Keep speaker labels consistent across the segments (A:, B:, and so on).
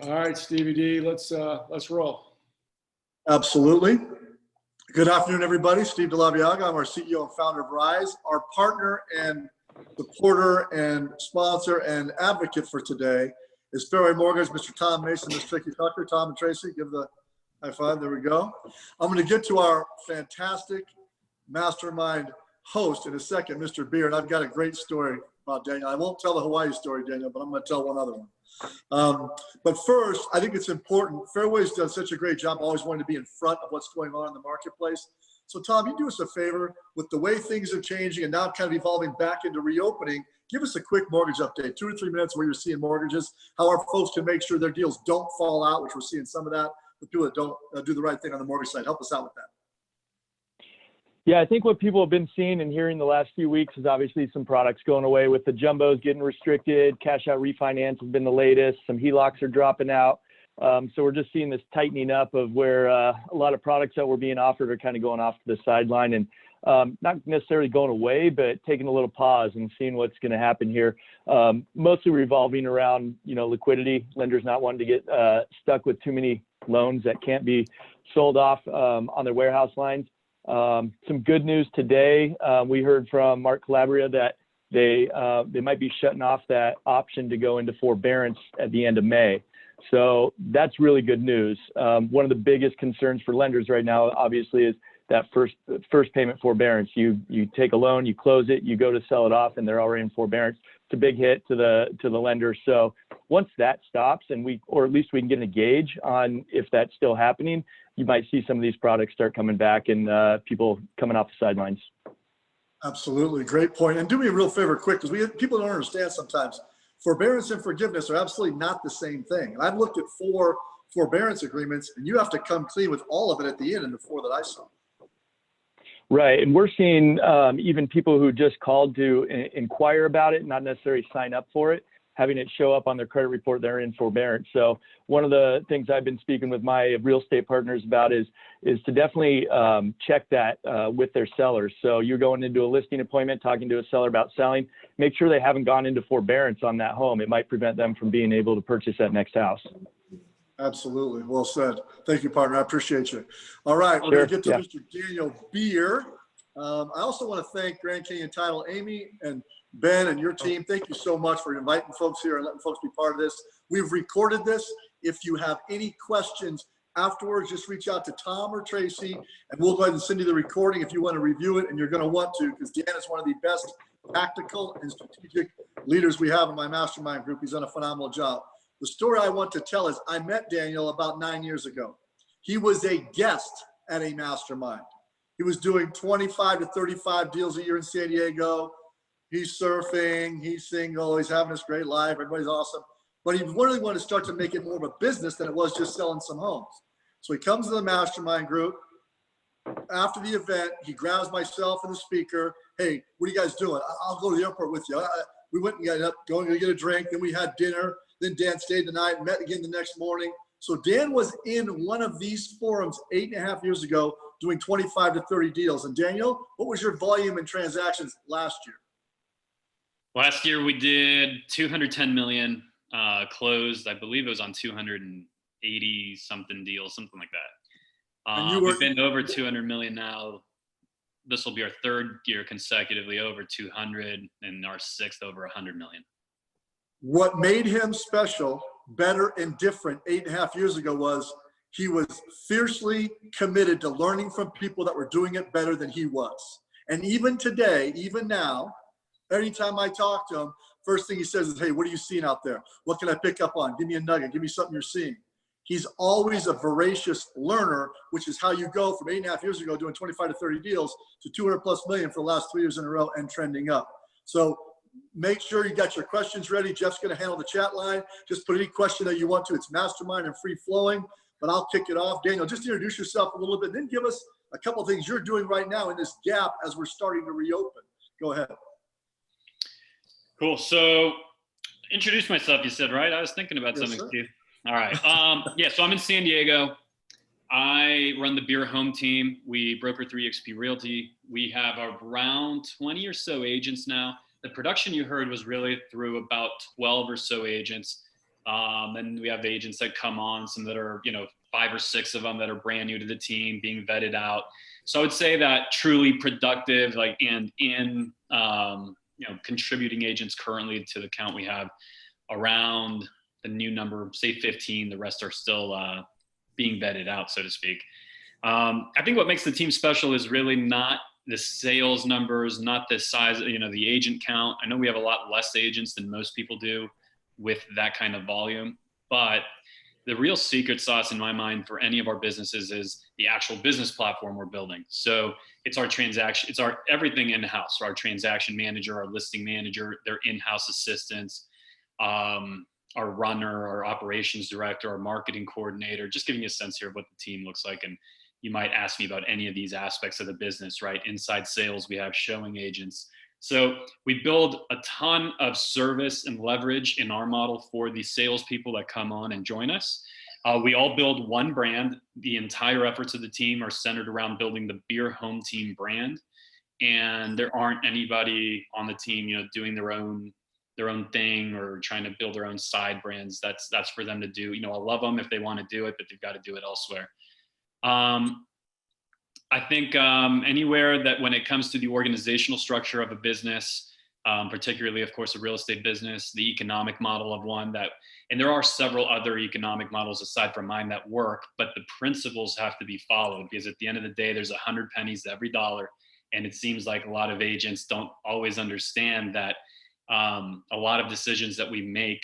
A: All right, Stevie D, let's roll.
B: Absolutely. Good afternoon, everybody. Steve DeLaviaga. I'm our CEO and founder of Rise. Our partner and supporter and sponsor and advocate for today is Fairway Mortgage, Mr. Tom Mason, Ms. Tracy Tucker. Tom and Tracy, give the high five. There we go. I'm going to get to our fantastic mastermind host in a second, Mr. Beer, and I've got a great story about Daniel. I won't tell the Hawaii story, Daniel, but I'm going to tell one other one. But first, I think it's important. Fairway's done such a great job always wanting to be in front of what's going on in the marketplace. So, Tom, you do us a favor with the way things are changing and now kind of evolving back into reopening. Give us a quick mortgage update, 2 to 3 minutes where you're seeing mortgages, how our folks can make sure their deals don't fall out, which we're seeing some of that, the people that don't do the right thing on the mortgage side. Help us out with that.
C: Yeah, I think what people have been seeing and hearing the last few weeks is obviously some products going away with the jumbos getting restricted. Cash out refinance has been the latest. Some HELOCs are dropping out. So we're just seeing this tightening up of where a lot of products that were being offered are kind of going off to the sideline and not necessarily going away, but taking a little pause and seeing what's going to happen here. Mostly revolving around, liquidity. Lenders not wanting to get stuck with too many loans that can't be sold off on their warehouse lines. Some good news today. We heard from Mark Calabria that they might be shutting off that option to go into forbearance at the end of May. So that's really good news. One of the biggest concerns for lenders right now, obviously, is that first payment forbearance. You take a loan, you close it, you go to sell it off, and they're already in forbearance. It's a big hit to the lender. So once that stops, or at least we can get a gauge on if that's still happening, you might see some of these products start coming back and people coming off the sidelines.
B: Absolutely. Great point. And do me a real favor quick, because people don't understand sometimes. Forbearance and forgiveness are absolutely not the same thing. And I've looked at 4 forbearance agreements, and you have to come clean with all of it at the end in the 4 that I saw.
C: Right. And we're seeing even people who just called to inquire about it, not necessarily sign up for it, having it show up on their credit report they're in forbearance. So one of the things I've been speaking with my real estate partners about is to definitely check that with their sellers. So you're going into a listing appointment, talking to a seller about selling, make sure they haven't gone into forbearance on that home. It might prevent them from being able to purchase that next house.
B: Absolutely. Well said. Thank you, partner. I appreciate you. All right. We're going to get to Mr. Daniel Beer. I also want to thank Grand Canyon Title, Amy and Ben and your team. Thank you so much for inviting folks here and letting folks be part of this. We've recorded this. If you have any questions afterwards, just reach out to Tom or Tracy, and we'll go ahead and send you the recording if you want to review it, and you're going to want to, because Dan is one of the best tactical and strategic leaders we have in my mastermind group. He's done a phenomenal job. The story I want to tell is I met Daniel about 9 years ago. He was a guest at a mastermind. He was doing 25 to 35 deals a year in San Diego. He's surfing, he's single, he's having this great life, everybody's awesome. But he really wanted to start to make it more of a business than it was just selling some homes. So he comes to the mastermind group. After the event, he grabs myself and the speaker. Hey, what are you guys doing? I'll go to the airport with you. We went and got up, going to get a drink. Then we had dinner. Then Dan stayed the night and met again the next morning. So Dan was in one of these forums 8.5 years ago doing 25 to 30 deals. And Daniel, what was your volume in transactions last year?
D: Last year we did 210 million, closed. I believe it was on 280 something deals, something like that. We've been over 200 million now. This will be our 3rd year consecutively over 200 and our 6th over 100 million.
B: What made him special, better, and different 8.5 years ago was he was fiercely committed to learning from people that were doing it better than he was. And even today, even now, anytime I talk to him, first thing he says is, hey, what are you seeing out there? What can I pick up on? Give me a nugget. Give me something you're seeing. He's always a voracious learner, which is how you go from 8.5 years ago doing 25 to 30 deals to 200+ million for the last 3 years in a row and trending up. So make sure you got your questions ready. Jeff's going to handle the chat line. Just put any question that you want to. It's mastermind and free flowing, but I'll kick it off. Daniel, just introduce yourself a little bit, then give us a couple of things you're doing right now in this gap as we're starting to reopen. Go ahead.
D: Cool. So introduce myself, you said, right? I was thinking about something,
B: sir.
D: Steve. All right. Yeah, so I'm in San Diego. I run the Beer Home team. We broker through eXp Realty. We have around 20 or so agents now. The production you heard was really through about 12 or so agents. And we have agents that come on, some that are, 5 or 6 of them that are brand new to the team being vetted out. So I would say that truly productive, contributing agents currently to the count we have around the new number, say 15, the rest are still being vetted out, so to speak. I think what makes the team special is really not the sales numbers, not the size, the agent count. I know we have a lot less agents than most people do with that kind of volume, but the real secret sauce in my mind for any of our businesses is the actual business platform we're building. So it's our transaction, it's our everything in-house, our transaction manager, our listing manager, their in-house assistants, our runner, our operations director, our marketing coordinator, just giving you a sense here of what the team looks like. And you might ask me about any of these aspects of the business, right? Inside sales, we have showing agents. So we build a ton of service and leverage in our model for the salespeople that come on and join us. We all build one brand. The entire efforts of the team are centered around building the Beer Home Team brand. And there aren't anybody on the team, doing their own thing or trying to build their own side brands. That's for them to do. I love them if they want to do it, but they've got to do it elsewhere. I think anywhere that when it comes to the organizational structure of a business, particularly, of course, a real estate business, the economic model of one and there are several other economic models aside from mine that work, but the principles have to be followed because at the end of the day, there's 100 pennies to every dollar. And it seems like a lot of agents don't always understand that a lot of decisions that we make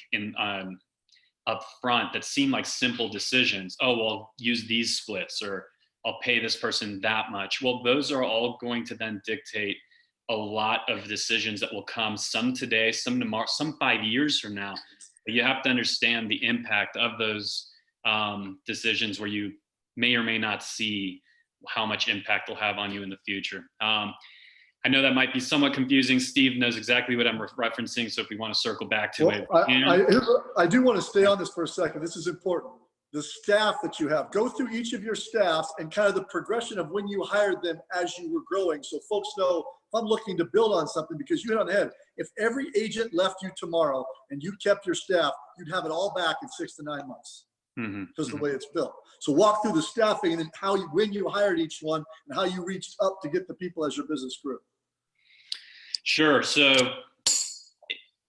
D: up front that seem like simple decisions. Oh, well, use these splits, or I'll pay this person that much. Well, those are all going to then dictate a lot of decisions that will come, some today, some tomorrow, some 5 years from now. But you have to understand the impact of those decisions where you may or may not see how much impact they'll have on you in the future. I know that might be somewhat confusing. Steve knows exactly what I'm referencing, so if we want to circle back to it.
B: I do want to stay on this for a second. This is important. The staff that you have, go through each of your staffs and kind of the progression of when you hired them as you were growing, so folks know if I'm looking to build on something, because you hit on the head. If every agent left you tomorrow and you kept your staff, you'd have it all back in 6 to 9 months. Because of the way it's built. So walk through the staffing and then when you hired each one and how you reached up to get the people as your business grew.
D: Sure. So,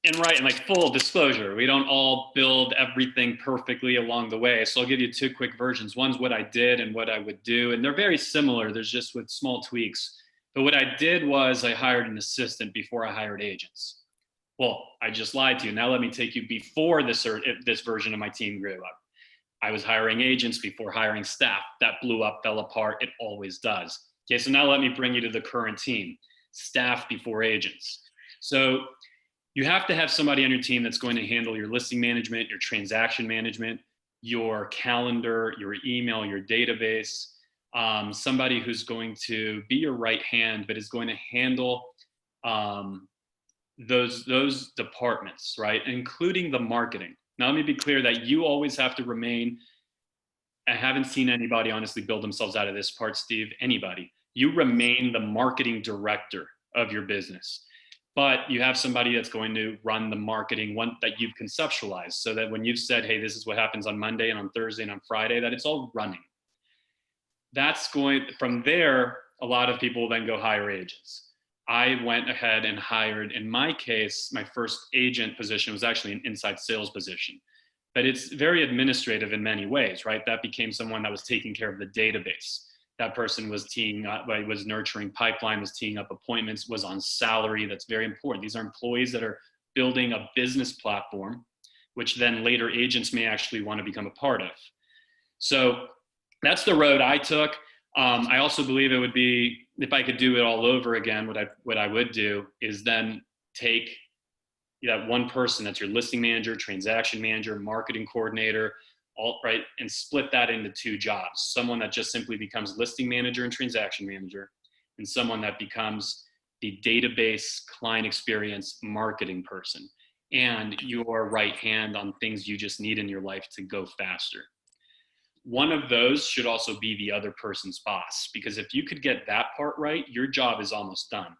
D: and like full disclosure, we don't all build everything perfectly along the way. So I'll give you 2 quick versions. One's what I did and what I would do. And they're very similar. There's just with small tweaks. But what I did was I hired an assistant before I hired agents. Well, I just lied to you. Now let me take you before this version of my team grew up. I was hiring agents before hiring staff. That blew up, fell apart. It always does. Okay, so now let me bring you to the current team. Staff before agents. So you have to have somebody on your team that's going to handle your listing management, your transaction management, your calendar, your email, your database. Somebody who's going to be your right hand, but is going to handle those departments, right? Including the marketing. Now, let me be clear that you always have to remain, I haven't seen anybody honestly build themselves out of this part, Steve, anybody. You remain the marketing director of your business, but you have somebody that's going to run the marketing one that you've conceptualized so that when you've said, hey, this is what happens on Monday and on Thursday and on Friday, that it's all running. From there, a lot of people will then go hire agents. I went ahead and hired, in my case, my first agent position was actually an inside sales position, but it's very administrative in many ways, right? That became someone that was taking care of the database. That person was was nurturing pipeline, was teeing up appointments, was on salary. That's very important. These are employees that are building a business platform, which then later agents may actually want to become a part of. So that's the road I took. I also believe it would be, if I could do it all over again, what I would do is then take that one person that's your listing manager, transaction manager, marketing coordinator, all right, and split that into 2 jobs. Someone that just simply becomes listing manager and transaction manager, and someone that becomes the database client experience marketing person, and your right hand on things you just need in your life to go faster. One of those should also be the other person's boss, because if you could get that part right, your job is almost done.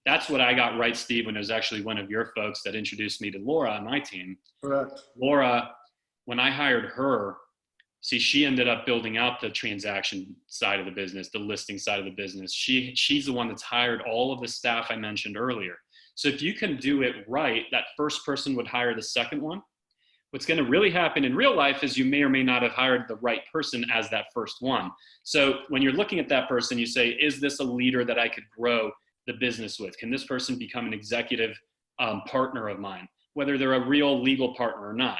D: That's what I got right, Steve, when it was actually one of your folks that introduced me to Laura on my team.
B: Correct.
D: Laura when I hired her, see, she ended up building out the transaction side of the business, the listing side of the business. She's the one that's hired all of the staff I mentioned earlier. So if you can do it right, that first person would hire the second one. What's going to really happen in real life is you may or may not have hired the right person as that first one. So when you're looking at that person, you say, is this a leader that I could grow the business with? Can this person become an executive partner of mine, whether they're a real legal partner or not?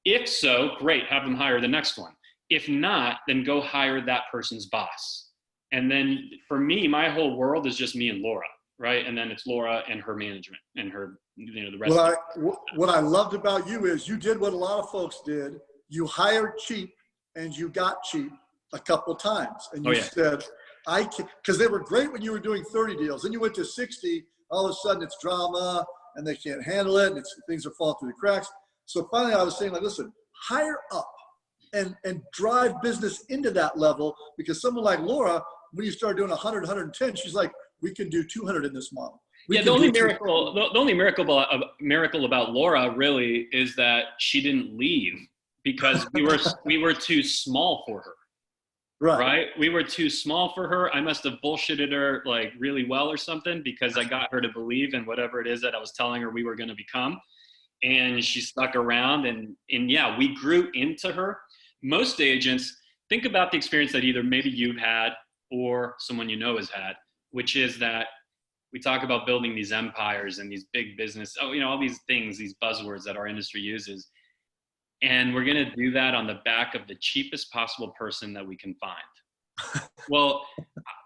D: If so, great, have them hire the next one. If not, then go hire that person's boss. And then for me, my whole world is just me and Laura, right? And then it's Laura and her management and her, the rest of it.
B: What I loved about you is you did what a lot of folks did. You hired cheap and you got cheap a couple times. And you said, I can, because they were great when you were doing 30 deals. Then you went to 60, all of a sudden it's drama and they can't handle it and things are falling through the cracks. So finally I was saying, like, listen, hire up and drive business into that level, because someone like Laura, when you start doing 100, 110, she's like, we can do 200 in this model.
D: The only miracle about Laura really is that she didn't leave because we were too small for her. Right? We were too small for her. I must have bullshitted her like really well or something, because I got her to believe in whatever it is that I was telling her we were going to become. And she stuck around and yeah, we grew into her. Most agents, think about the experience that either maybe you've had or someone you know has had, which is that we talk about building these empires and these big business, all these things, these buzzwords that our industry uses. And we're going to do that on the back of the cheapest possible person that we can find. Well,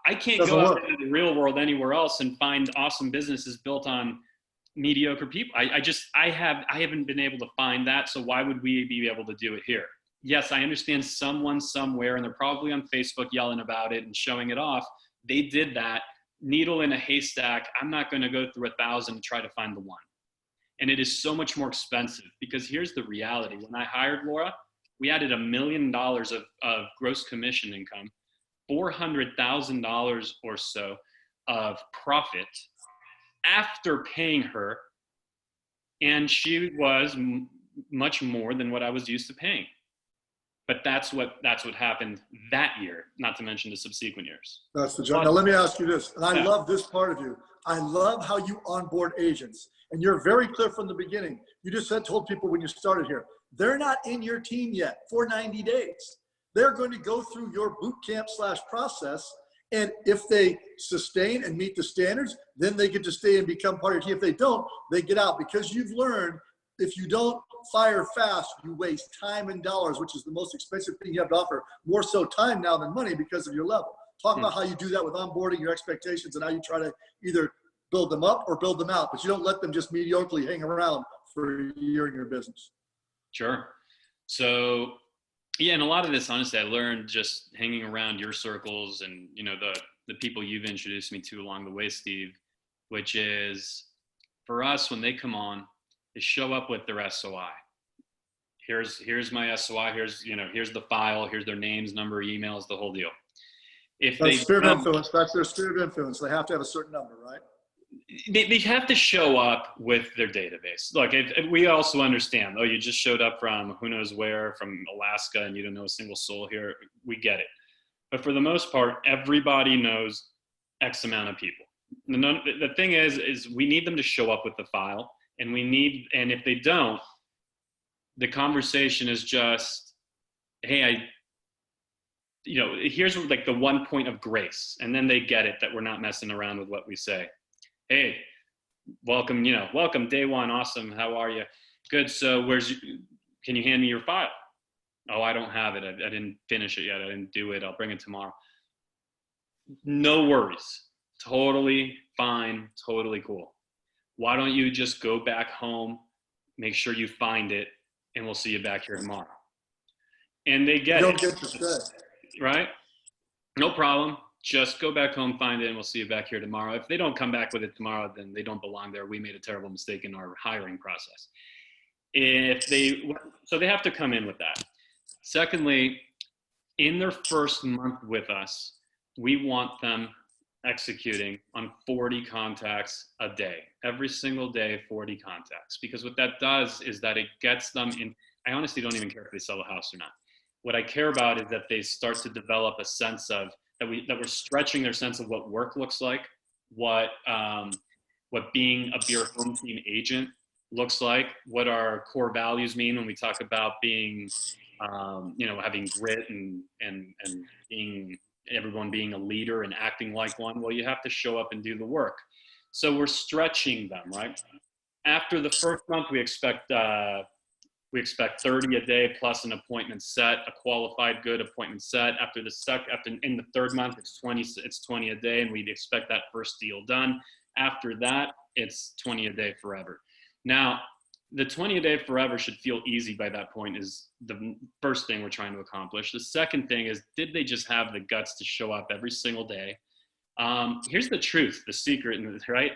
D: I can't go out into the real world anywhere else and find awesome businesses built on mediocre people. I haven't been able to find that. So why would we be able to do it here? Yes, I understand someone somewhere, and they're probably on Facebook yelling about it and showing it off. They did that. Needle in a haystack. I'm not going to go through 1,000 to try to find the one. And it is so much more expensive, because here's the reality. When I hired Laura, we added $1 million of gross commission income, $400,000 or so of profit after paying her. And she was much more than what I was used to paying. But that's what happened that year, not to mention the subsequent years.
B: That's the job. Now let me ask you this, and I love this part of you. I love how you onboard agents, and you're very clear from the beginning. You just told people when you started here, they're not in your team yet for 90 days. They're going to go through your boot camp / process, and if they sustain and meet the standards, then they get to stay and become part of your team. If they don't, they get out, because you've learned if you don't fire fast, you waste time and dollars, which is the most expensive thing you have to offer, more so time now than money because of your level. Talk about how you do that with onboarding, your expectations, and how you try to either build them up or build them out, but you don't let them just mediocrely hang around for a year in your business.
D: Sure. So, yeah, and a lot of this, honestly, I learned just hanging around your circles and, the people you've introduced me to along the way, Steve, which is for us, when they come on, they show up with their SOI. Here's my SOI. Here's the file. Here's their names, number, emails, the whole deal. If that's
B: sphere of influence. That's their sphere of influence. They have to have a certain number, right?
D: They have to show up with their database. Look, if we also understand, you just showed up from who knows where, from Alaska, and you don't know a single soul here. We get it. But for the most part, everybody knows X amount of people. The thing is we need them to show up with the file, and if they don't, the conversation is just, hey, here's like the one point of grace. And then they get it that we're not messing around with what we say. Hey, welcome, welcome, day one. Awesome. How are you? Good. So can you hand me your file? Oh, I don't have it. I didn't finish it yet. I didn't do it. I'll bring it tomorrow. No worries. Totally fine. Totally cool. Why don't you just go back home, make sure you find it, and we'll see you back here tomorrow. And they get it.
B: You don't get to stay.
D: Right? No problem. Just go back home, find it, and we'll see you back here tomorrow. If they don't come back with it tomorrow, then they don't belong there. We made a terrible mistake in our hiring process. So they have to come in with that. Secondly, in their first month with us, we want them executing on 40 contacts a day. Every single day, 40 contacts. Because what that does is that it gets them in. I honestly don't even care if they sell a house or not. What I care about is that they start to develop a sense of that we're stretching their sense of what work looks like, what being a beer home team agent looks like, what our core values mean when we talk about being, having grit and being everyone being a leader and acting like one. Well, you have to show up and do the work. So we're stretching them, right? After the first month, we expect 30 a day plus an appointment set, a qualified good appointment set. After in the third month, it's 20 a day, and we'd expect that first deal done. After that, it's 20 a day forever. Now, the 20 a day forever should feel easy by that point is the first thing we're trying to accomplish. The second thing is, did they just have the guts to show up every single day? Here's the truth, the secret, right,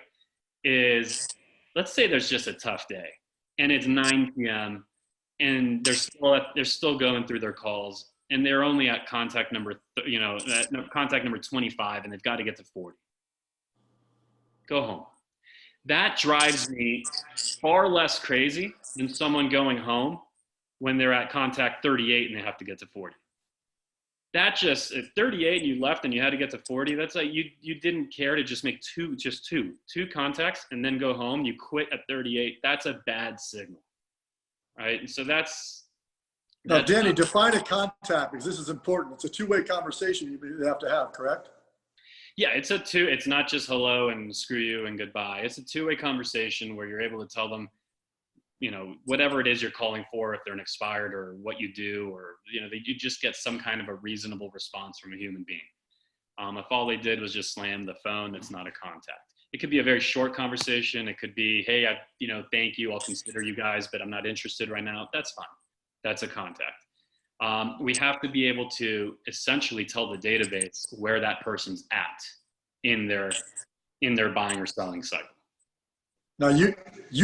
D: is let's say there's just a tough day and it's 9 p.m. and they're still going through their calls and they're only at contact number 25 and they've got to get to 40. Go home. That drives me far less crazy than someone going home when they're at contact 38 and they have to get to 40. That just, at 38 you left and you had to get to 40, that's like you didn't care to just make two contacts and then go home. You quit at 38. That's a bad signal, right? And so that's
B: now, Danny, define a contact because this is important. It's a two-way conversation you have to have, correct?
D: Yeah, it's not just hello and screw you and goodbye. It's a two-way conversation where you're able to tell them, whatever it is you're calling for, if they're an expired or what you do, or, you just get some kind of a reasonable response from a human being. If all they did was just slam the phone, that's not a contact. It could be a very short conversation. It could be, hey, thank you. I'll consider you guys, but I'm not interested right now. That's fine. That's a contact. We have to be able to essentially tell the database where that person's at in their buying or selling cycle.
B: Now, you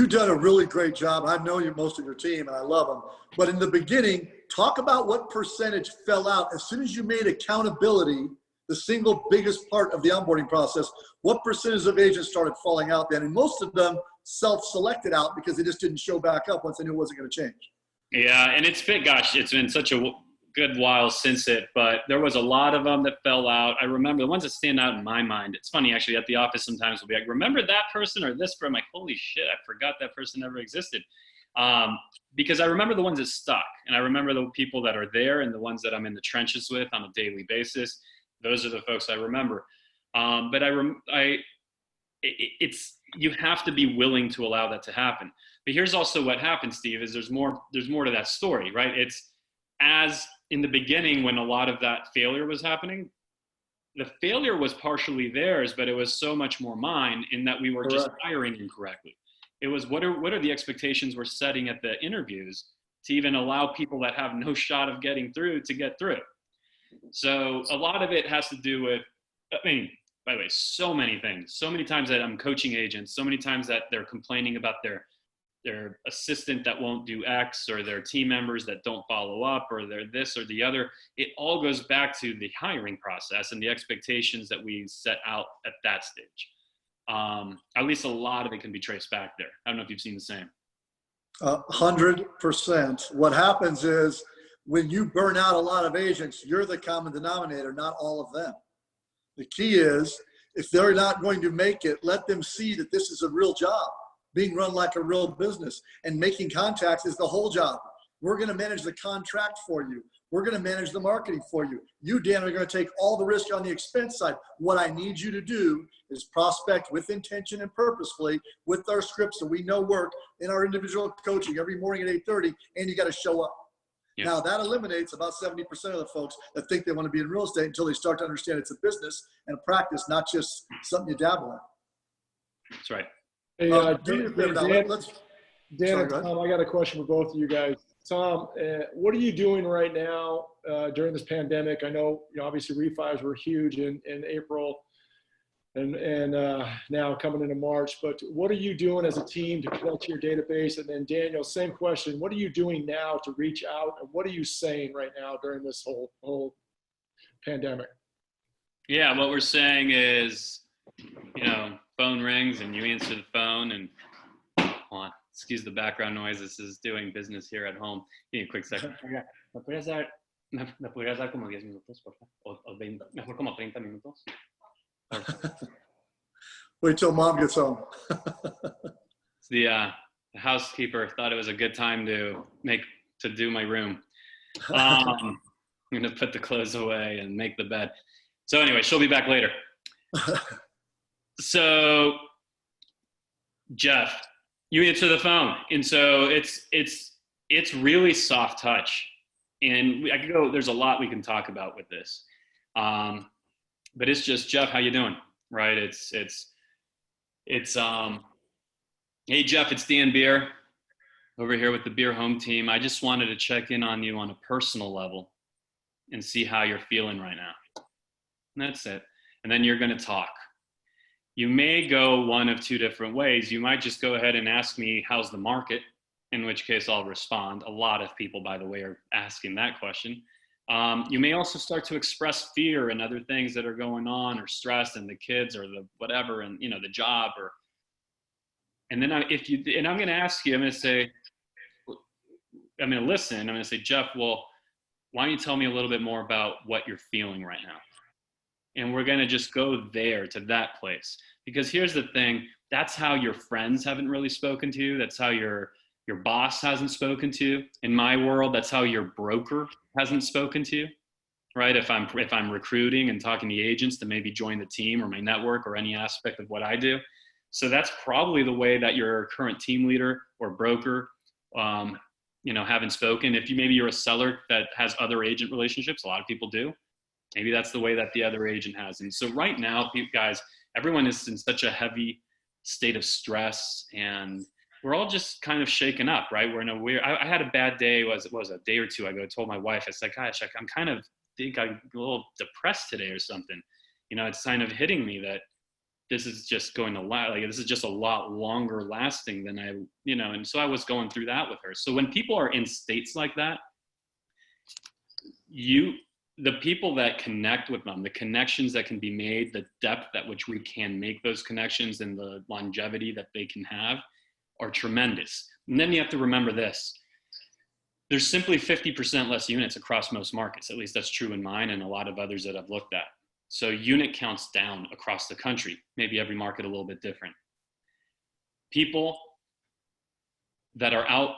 B: done a really great job. I know most of your team, and I love them. But in the beginning, talk about what percentage fell out. As soon as you made accountability the single biggest part of the onboarding process, what percentage of agents started falling out then? And most of them self-selected out because they just didn't show back up once they knew it wasn't going to change. Yeah,
D: and it's been such a good while since it, but there was a lot of them that fell out. I remember the ones that stand out in my mind. It's funny, actually, at the office sometimes we'll be like, remember that person or this person? I'm like, holy shit, I forgot that person ever existed. Because I remember the ones that stuck, and I remember the people that are there and the ones that I'm in the trenches with on a daily basis. Those are the folks I remember. But you have to be willing to allow that to happen. But here's also what happens, Steve, is there's more to that story, right? It's as in the beginning when a lot of that failure was happening, the failure was partially theirs, but it was so much more mine in that we were just hiring incorrectly. It was what are the expectations we're setting at the interviews to even allow people that have no shot of getting through to get through. So a lot of it has to do with, by the way, so many things, so many times that I'm coaching agents, so many times that they're complaining about their assistant that won't do X or their team members that don't follow up or they're this or the other. It all goes back to the hiring process and the expectations that we set out at that stage. At least a lot of it can be traced back there. I don't know if you've seen the same.
B: 100%. What happens is when you burn out a lot of agents, you're the common denominator, not all of them. The key is if they're not going to make it, let them see that this is a real job, being run like a real business, and making contacts is the whole job. We're going to manage the contract for you. We're going to manage the marketing for you. You, Dan, are going to take all the risk on the expense side. What I need you to do is prospect with intention and purposefully with our scripts that we know work in our individual coaching every morning at 8:30, and you got to show up. Yeah. Now, that eliminates about 70% of the folks that think they want to be in real estate until they start to understand it's a business and a practice, not just something you dabble in.
D: That's right.
A: Hey, Dan and Tom, I got a question for both of you guys. Tom, what are you doing right now during this pandemic? I know, obviously refis were huge in April and now coming into March, but what are you doing as a team to connect to your database? And then Daniel, same question. What are you doing now to reach out? And what are you saying right now during this whole pandemic?
D: Yeah, what we're saying is, phone rings and you answer the phone and hold on, excuse the background noise. This is doing business here at home. Give me a quick second. Oiga, ¿me podrías dar como 10 minutos, por favor? O 20, mejor como 30 minutos.
B: Wait till mom gets home.
D: The housekeeper thought it was a good time to do my room. I'm going to put the clothes away and make the bed. So anyway, she'll be back later. So Jeff, you answer the phone. And so it's really soft touch. And I could go, there's a lot we can talk about with this. But it's just, Jeff, how you doing? Right. It's hey Jeff, it's Dan Beer over here with the Beer Home team. I just wanted to check in on you on a personal level and see how you're feeling right now. And that's it. And then you're going to talk. You may go one of two different ways. You might just go ahead and ask me, how's the market? In which case I'll respond. A lot of people, by the way, are asking that question. You may also start to express fear and other things that are going on, or stress, and the kids, or the whatever, and the job, and then I'm going to ask you, I'm going to say, I'm going to listen. I'm going to say, Jeff, well, why don't you tell me a little bit more about what you're feeling right now? And we're going to just go there to that place, because here's the thing. That's how your friends haven't really spoken to you. That's how your boss hasn't spoken to you. In my world, that's how your broker hasn't spoken to you, right? If I'm recruiting and talking to agents to maybe join the team or my network or any aspect of what I do. So that's probably the way that your current team leader or broker, haven't spoken. If maybe you're a seller that has other agent relationships, a lot of people do. Maybe that's the way that the other agent has. And so right now, guys, everyone is in such a heavy state of stress, and we're all just kind of shaken up, right? We're in a weird, I had a bad day, was a day or two ago. I told my wife, I said, gosh, I'm a little depressed today or something. It's kind of hitting me that this is just going to last, this is just a lot longer lasting than and so I was going through that with her. So when people are in states like that, the people that connect with them, the connections that can be made, the depth at which we can make those connections, and the longevity that they can have are tremendous. And then you have to remember this. There's simply 50% less units across most markets. At least that's true in mine and a lot of others that I've looked at. So unit counts down across the country, maybe every market a little bit different. People that are out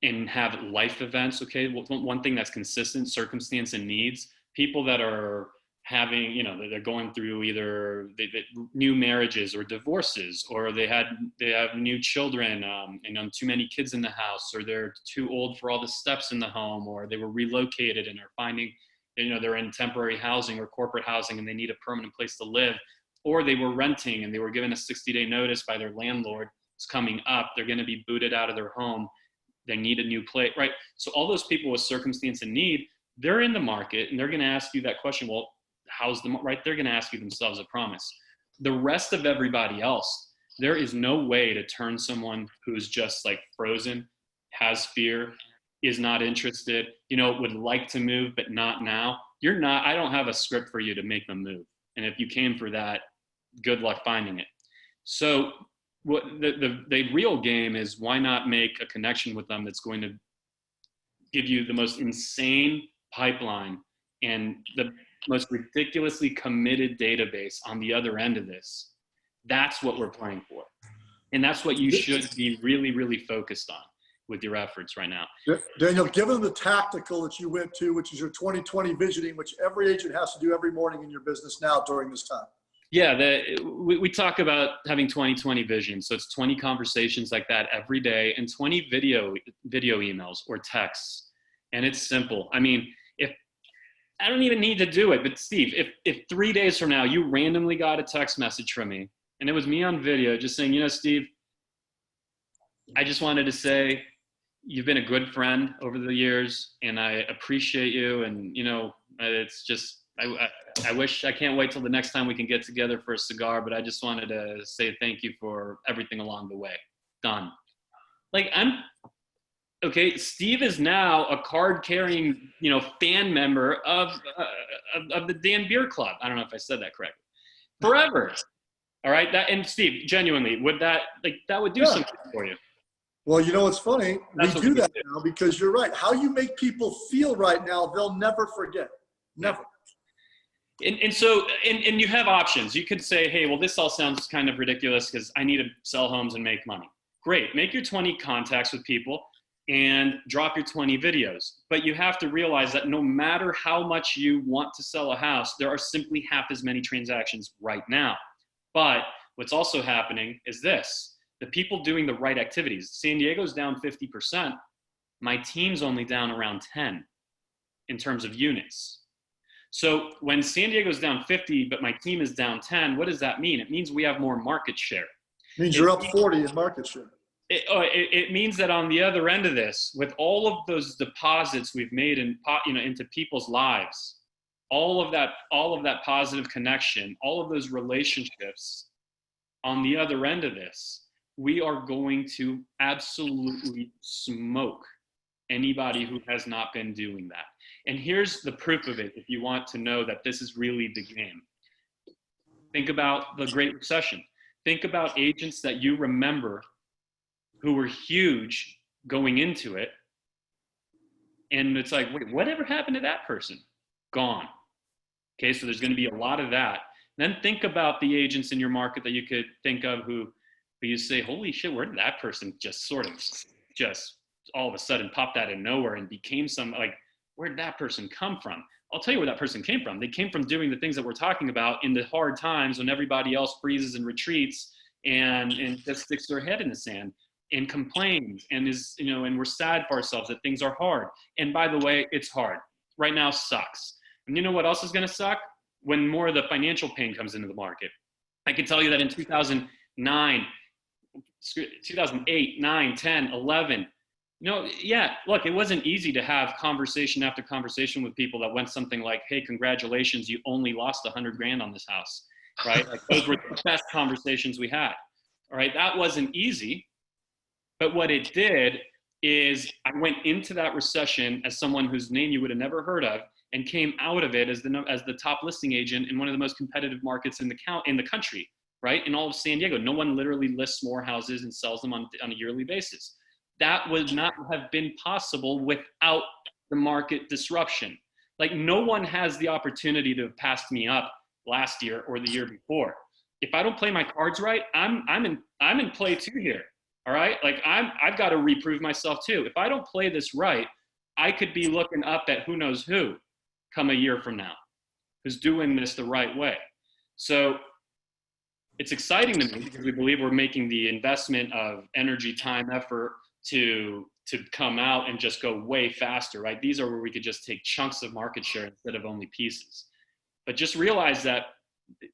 D: and have life events, okay, one thing that's consistent, circumstance and needs. People that are having, they're going through either new marriages or divorces, or they have new children, too many kids in the house, or they're too old for all the steps in the home, or they were relocated and are finding, they're in temporary housing or corporate housing and they need a permanent place to live, or they were renting and they were given a 60-day notice by their landlord. It's coming up. They're going to be booted out of their home. They need a new place, right? So all those people with circumstance and need, they're in the market and they're going to ask you that question. Well, how's the, right? They're going to ask you themselves a promise. The rest of everybody else, there is no way to turn someone who's just like frozen, has fear, is not interested, would like to move, but not now. I don't have a script for you to make them move. And if you came for that, good luck finding it. So what the real game is, why not make a connection with them that's going to give you the most insane pipeline and the most ridiculously committed database on the other end of this. That's what we're playing for. And that's what you should be really, really focused on with your efforts right now.
B: Daniel, given the tactical that you went to, which is your 2020 visioning, which every agent has to do every morning in your business now during this time.
D: Yeah, we talk about having 20/20 vision. So it's 20 conversations like that every day and 20 video emails or texts. And it's simple. I mean, if I don't even need to do it, but Steve, if 3 days from now you randomly got a text message from me and it was me on video just saying, Steve, I just wanted to say you've been a good friend over the years and I appreciate you. And, it's just, I wish, I can't wait till the next time we can get together for a cigar, but I just wanted to say thank you for everything along the way. Done. Okay, Steve is now a card-carrying, fan member of the Dan Beer Club. I don't know if I said that correctly. Forever. All right, and Steve, genuinely, would that would do something for you?
B: Well, you know what's funny?
D: That's
B: We
D: what
B: do
D: we
B: that
D: do.
B: now because you're right. How you make people feel right now, they'll never forget. Never.
D: And so you have options. You could say, hey, well, this all sounds kind of ridiculous because I need to sell homes and make money. Great. Make your 20 contacts with people and drop your 20 videos. But you have to realize that no matter how much you want to sell a house, there are simply half as many transactions right now. But what's also happening is this. The people doing the right activities. San Diego's down 50%. My team's only down around 10 in terms of units. So when San Diego's down 50, but my team is down 10, what does that mean? It means we have more market share.
B: It means you're up 40 in market share.
D: It means that on the other end of this, with all of those deposits we've made into people's lives, all of that positive connection, all of those relationships, on the other end of this, we are going to absolutely smoke anybody who has not been doing that. And here's the proof of it, if you want to know that this is really the game. Think about the Great Recession. Think about agents that you remember who were huge going into it. And it's like, wait, whatever happened to that person? Gone. Okay, so there's going to be a lot of that. Then think about the agents in your market that you could think of who you say, holy shit, where did that person just all of a sudden popped out of nowhere and became where did that person come from? I'll tell you where that person came from. They came from doing the things that we're talking about in the hard times when everybody else freezes and retreats and just sticks their head in the sand and complains and and we're sad for ourselves that things are hard. And by the way, it's hard. Right now sucks. And you know what else is going to suck? When more of the financial pain comes into the market. I can tell you that in 2009, 2008, 9, 10, 11, look, it wasn't easy to have conversation after conversation with people that went something like, hey, congratulations, you only lost $100,000 on this house, right? Like those were the best conversations we had, all right? That wasn't easy, but what it did is I went into that recession as someone whose name you would have never heard of and came out of it as the top listing agent in one of the most competitive markets in the country, right? In all of San Diego, no one literally lists more houses and sells them on a yearly basis. That would not have been possible without the market disruption. Like no one has the opportunity to have passed me up last year or the year before. If I don't play my cards right, I'm in play too here. All right, like I've got to reprove myself too. If I don't play this right, I could be looking up at who knows who come a year from now, who's doing this the right way. So it's exciting to me because we believe we're making the investment of energy, time, effort to come out and just go way faster, right? These are where we could just take chunks of market share instead of only pieces. But just realize that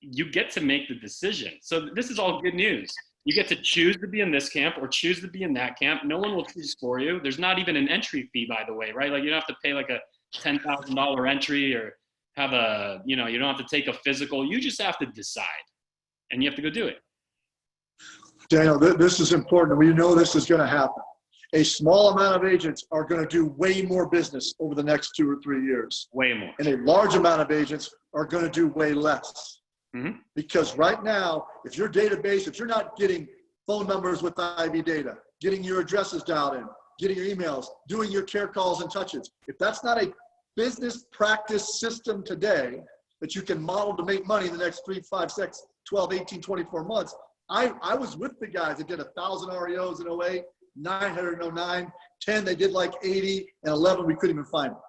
D: you get to make the decision. So this is all good news. You get to choose to be in this camp or choose to be in that camp. No one will choose for you. There's not even an entry fee, by the way, right? Like you don't have to pay like a $10,000 entry or have you don't have to take a physical. You just have to decide and you have to go do it.
B: Daniel, this is important. We know this is going to happen. A small amount of agents are going to do way more business over the next 2 or 3 years.
D: Way more.
B: And a large amount of agents are going to do way less.
D: Mm-hmm.
B: Because right now, if your database, if you're not getting phone numbers with IV data, getting your addresses dialed in, getting your emails, doing your care calls and touches, if that's not a business practice system today that you can model to make money in the next 3, 5, 6, 12, 18, 24 months, I was with the guys that did 1,000 REOs in 08, 900 in 09, 10 they did like 80, and 11 we couldn't even find them.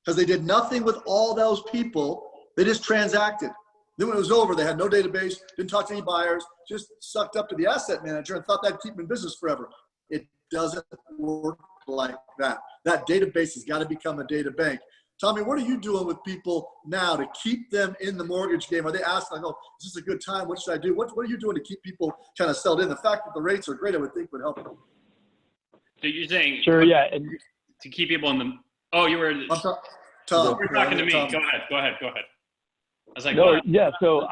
B: Because they did nothing with all those people, they just transacted. Then when it was over, they had no database, didn't talk to any buyers, just sucked up to the asset manager and thought that'd keep them in business forever. It doesn't work like that. That database has got to become a data bank. Tommy, what are you doing with people now to keep them in the mortgage game? Are they asking, like, oh, is this a good time? What should I do? What are you doing to keep people kind of settled in? The fact that the rates are great, I would think would help them.
D: So you're saying
C: Sure, yeah. And
D: to keep people in the you were
B: Tom.
D: You're talking to me.
B: Tom.
D: Go ahead. I was like,
C: no,
D: what?
C: yeah. So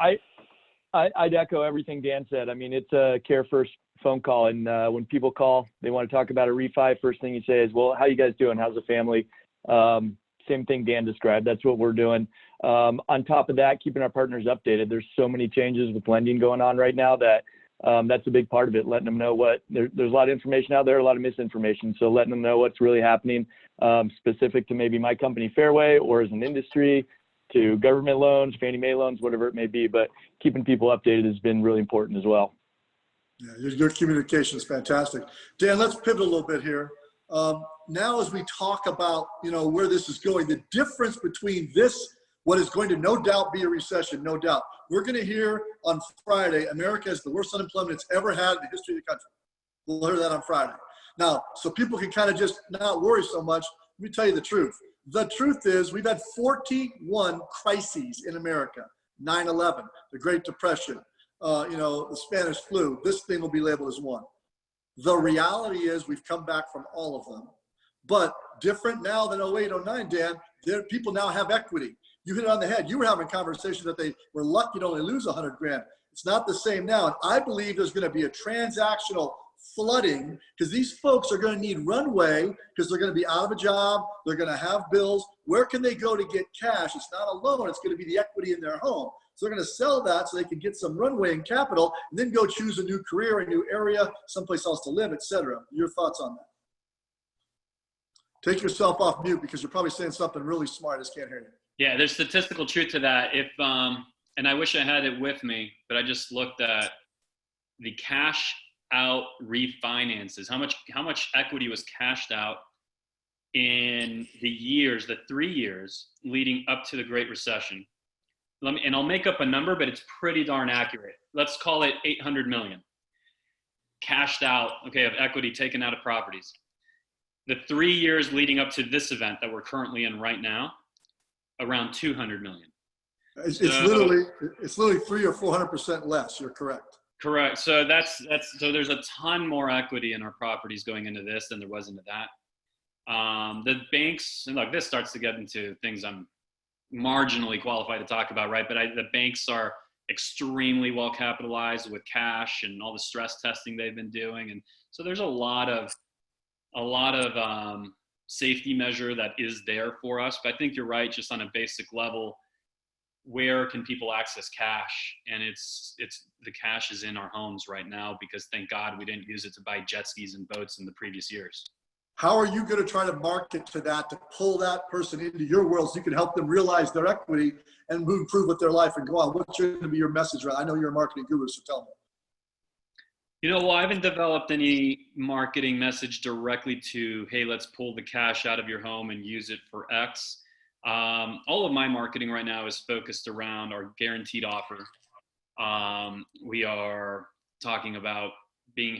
C: I'd echo everything Dan said. I mean, it's a care first phone call, and when people call, they want to talk about a refi. First thing you say is, "Well, how you guys doing? How's the family?" Same thing Dan described. That's what we're doing. On top of that, keeping our partners updated. There's so many changes with lending going on right now that That's a big part of it, letting them know there's a lot of information out there, a lot of misinformation. So letting them know what's really happening, specific to maybe my company Fairway or as an industry, to government loans, Fannie Mae loans, whatever it may be. But keeping people updated has been really important as well.
B: Yeah, your communication is fantastic. Dan, let's pivot a little bit here. Now, as we talk about, where this is going, the difference between this, what is going to no doubt be a recession, no doubt. We're going to hear on Friday, America has the worst unemployment it's ever had in the history of the country. We'll hear that on Friday. Now, so people can kind of just not worry so much. Let me tell you the truth. The truth is we've had 41 crises in America. 9/11, the Great Depression, the Spanish flu. This thing will be labeled as one. The reality is we've come back from all of them. But different now than 08, 09, Dan, people now have equity. You hit it on the head. You were having conversations that they were lucky to only lose 100 grand. It's not the same now. And I believe there's going to be a transactional flooding because these folks are going to need runway because they're going to be out of a job. They're going to have bills. Where can they go to get cash? It's not a loan. It's going to be the equity in their home. So they're going to sell that so they can get some runway and capital and then go choose a new career, a new area, someplace else to live, etc. Your thoughts on that? Take yourself off mute because you're probably saying something really smart. I just can't hear you.
D: Yeah, there's statistical truth to that. And I wish I had it with me, but I just looked at the cash out refinances. How much equity was cashed out in the 3 years leading up to the Great Recession? I'll make up a number, but it's pretty darn accurate. Let's call it 800 million cashed out, of equity taken out of properties. The 3 years leading up to this event that we're currently in right now, around 200 million.
B: It's literally 300 or 400% less. You're correct.
D: Correct. So so there's a ton more equity in our properties going into this than there was into that. The banks, and look, this starts to get into things I'm marginally qualified to talk about, right? But the banks are extremely well capitalized with cash and all the stress testing they've been doing, and so there's a lot of safety measure that is there for us. But I think you're right, just on a basic level, where can people access cash? And it's the cash is in our homes right now because thank God we didn't use it to buy jet skis and boats in the previous years.
B: How are you going to try to market to that, to pull that person into your world so you can help them realize their equity and improve with their life and go on? What's going to be your message? I know you're a marketing guru, so tell me.
D: Well, I haven't developed any marketing message directly to, hey, let's pull the cash out of your home and use it for X. All of my marketing right now is focused around our guaranteed offer. We are talking about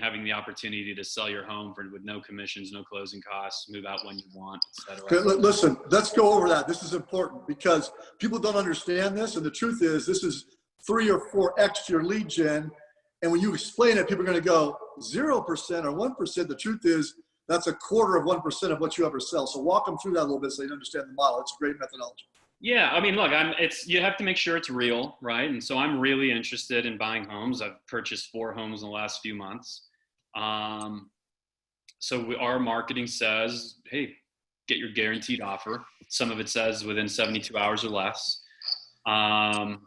D: having the opportunity to sell your home with no commissions, no closing costs, move out when you want, etc.
B: Okay, listen, let's go over that. This is important because people don't understand this. And the truth is this is 3 or 4x your lead gen. And when you explain it, people are going to go 0% or 1%. The truth is that's a quarter of 1% of what you ever sell. So walk them through that a little bit so they understand the model. It's a great methodology.
D: Yeah, I mean, look, you have to make sure it's real, right? And so I'm really interested in buying homes. I've purchased 4 homes in the last few months. So our marketing says, hey, get your guaranteed offer. Some of it says within 72 hours or less.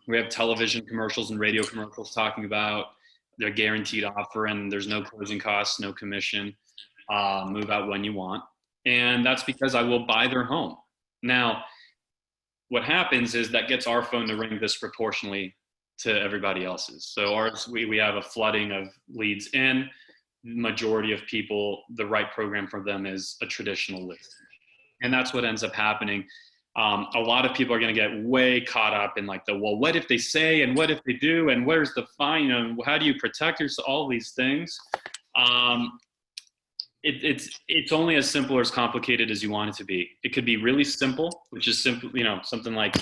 D: We have television commercials and radio commercials talking about their guaranteed offer, and there's no closing costs, no commission, move out when you want. And that's because I will buy their home. Now, what happens is that gets our phone to ring disproportionately to everybody else's. So ours, we have a flooding of leads in. Majority of people, the right program for them is a traditional listing. And that's what ends up happening. A lot of people are going to get way caught up in well, what if they say, and what if they do, and where's the fine, and how do you protect yourself, all these things. It's only as simple or as complicated as you want it to be. It could be really simple, which is simple, something like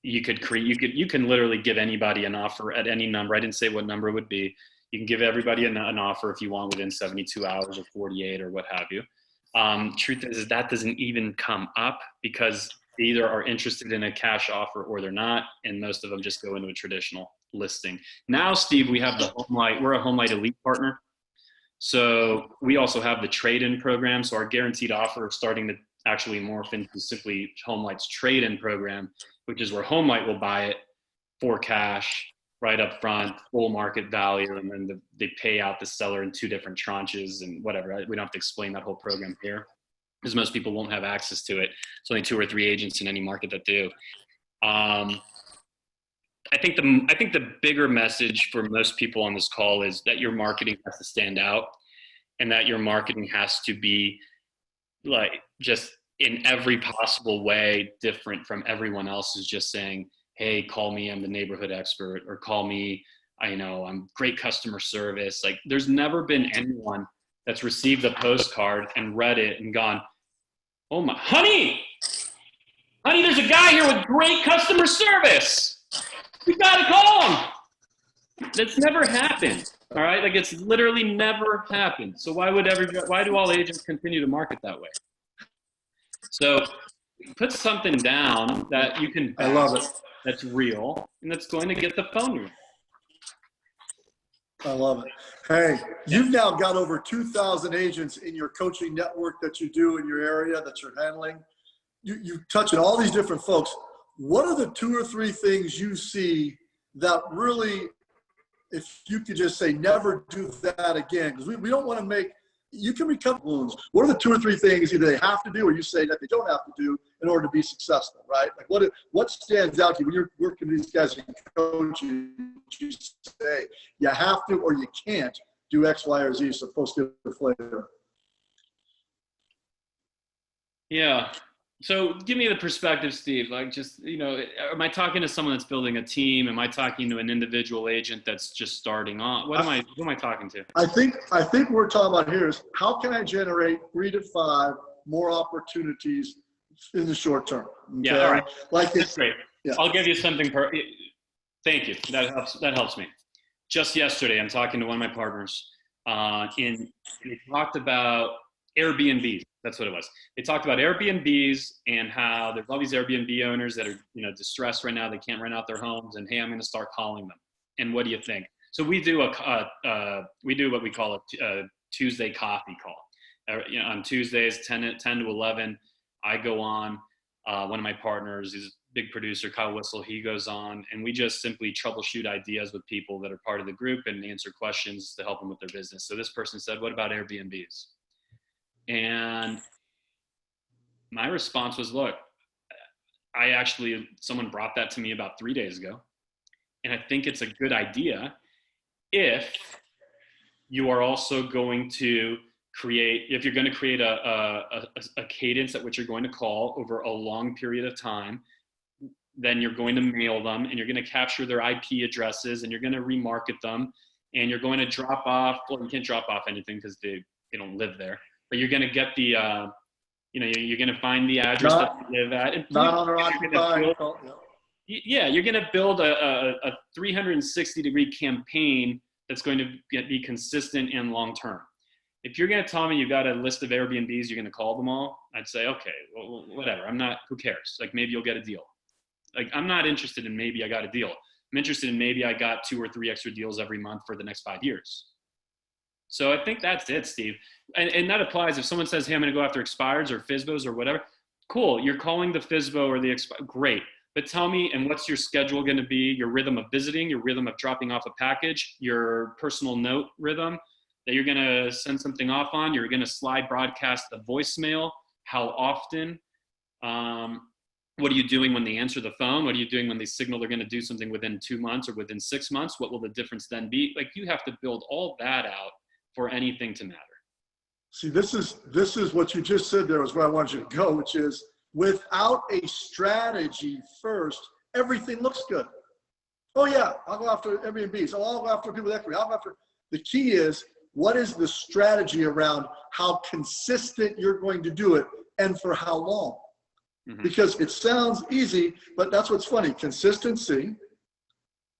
D: you can literally give anybody an offer at any number. I didn't say what number it would be. You can give everybody an offer if you want within 72 hours or 48 or what have you. Truth is that doesn't even come up because they either are interested in a cash offer or they're not, and most of them just go into a traditional listing. Now, Steve, we have the HomeLight. We're a HomeLight Elite partner. So we also have the trade-in program. So our guaranteed offer is starting to actually morph into simply HomeLight's trade-in program, which is where HomeLight will buy it for cash right up front, full market value, and then they pay out the seller in 2 different tranches and whatever. We don't have to explain that whole program here because most people won't have access to it. It's only 2 or 3 agents in any market that do. I think the bigger message for most people on this call is that your marketing has to stand out, and that your marketing has to be like just in every possible way different from everyone else's just saying, hey, call me, I'm the neighborhood expert, or call me, I'm great customer service. Like, there's never been anyone that's received a postcard and read it and gone, oh my, honey, there's a guy here with great customer service. You gotta call him. That's never happened. All right, like it's literally never happened. So why do all agents continue to market that way? So put something down that you can.
B: I love it.
D: That's real and that's going to get the phone ring.
B: I love it. Hey, you've now got over 2,000 agents in your coaching network that you do in your area that you're handling. You touch on all these different folks. What are the 2 or 3 things you see that really, if you could just say, never do that again? Because we don't want to make, you can recover wounds. What are the 2 or 3 things either they have to do or you say that they don't have to do in order to be successful, right? Like what stands out to you when you're working with these guys in coaching? You say you have to or you can't do X, Y, or Z, so folks get the flavor.
D: Yeah. So give me the perspective, Steve. Like, just, am I talking to someone that's building a team? Am I talking to an individual agent that's just starting on? Who am I talking to? I think
B: what we're talking about here is how can I generate 3 to 5 more opportunities in the short term? Okay?
D: Yeah, all right.
B: That's
D: great.
B: Yeah.
D: I'll give you something. Thank you. That helps me. Just yesterday, I'm talking to one of my partners, and we talked about Airbnbs. That's what it was. They talked about Airbnbs and how there's all these Airbnb owners that are, distressed right now. They can't rent out their homes, and hey, I'm going to start calling them. And what do you think? So we do what we call a Tuesday coffee call. On Tuesdays, 10 to 11, I go on. One of my partners is a big producer, Kyle Whistle. He goes on, and we just simply troubleshoot ideas with people that are part of the group and answer questions to help them with their business. So this person said, "What about Airbnbs?" And my response was, look, someone brought that to me about 3 days ago. And I think it's a good idea if you are also going to create a cadence at which you're going to call over a long period of time, then you're going to mail them and you're going to capture their IP addresses and you're going to remarket them and you're going to drop off, well, you can't drop off anything because they don't live there. But you're going to get the, you're going to find the address that you live at. And you're going to build a 360-degree campaign that's going to be consistent and long-term. If you're going to tell me you've got a list of Airbnbs, you're going to call them all, I'd say, okay, well, whatever. Who cares? Like, maybe you'll get a deal. Like, I'm not interested in maybe I got a deal. I'm interested in maybe I got 2 or 3 extra deals every month for the next 5 years. So I think that's it, Steve. And that applies if someone says, hey, I'm going to go after expireds or FSBOs or whatever. Cool. You're calling the FSBO or the expire. Great. But tell me, and what's your schedule going to be? Your rhythm of visiting, your rhythm of dropping off a package, your personal note rhythm that you're going to send something off on. You're going to slide broadcast the voicemail. How often? What are you doing when they answer the phone? What are you doing when they signal they're going to do something within 2 months or within 6 months? What will the difference then be? Like, you have to build all that out for anything to matter.
B: See, this is what you just said there is where I want you to go, which is without a strategy first, everything looks good. Oh yeah, I'll go after Airbnbs. Oh, I'll go after people with equity. I'll go after. The key is, what is the strategy around how consistent you're going to do it and for how long? Mm-hmm. Because it sounds easy, but that's what's funny. Consistency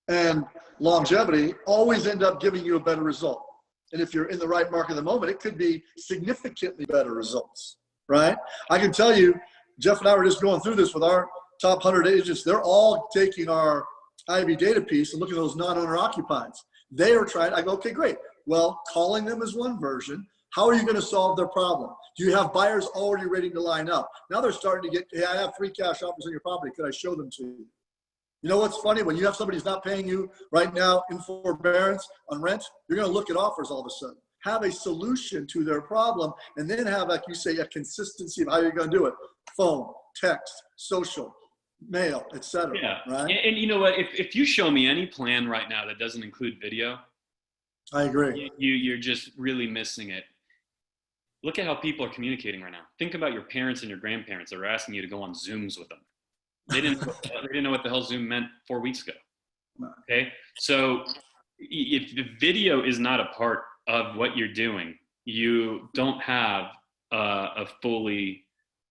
B: and longevity always end up giving you a better result. And if you're in the right market at the moment, it could be significantly better results, right? I can tell you, Jeff and I were just going through this with our top 100 agents. They're all taking our IB data piece and looking at those non-owner occupieds. They are trying, I go, okay, great. Well, calling them is one version. How are you going to solve their problem? Do you have buyers already ready to line up? Now they're starting to get, hey, I have 3 cash offers on your property. Could I show them to you? You know what's funny? When you have somebody who's not paying you right now in forbearance on rent, you're going to look at offers all of a sudden. Have a solution to their problem, and then have, like you say, a consistency of how you're going to do it. Phone, text, social, mail, etc.
D: Yeah.
B: Right?
D: And you know what? If you show me any plan right now that doesn't include video,
B: I agree.
D: You're just really missing it. Look at how people are communicating right now. Think about your parents and your grandparents that are asking you to go on Zooms with them. They didn't know what the hell Zoom meant 4 weeks ago. Okay, so if the video is not a part of what you're doing, you don't have a fully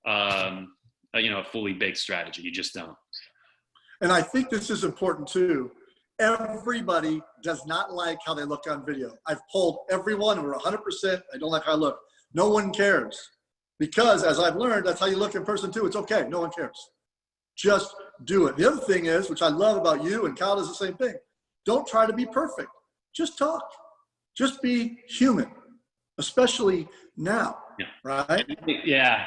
D: a fully baked strategy. You just don't.
B: And I think this is important too. Everybody does not like how they look on video. I've polled everyone, and we're 100%. I don't like how I look. No one cares, because as I've learned, that's how you look in person too. It's okay. No one cares. Just do it. The other thing is, which I love about you, and Kyle does the same thing. Don't try to be perfect. Just talk. Just be human, especially now.
D: Yeah.
B: Right?
D: Yeah.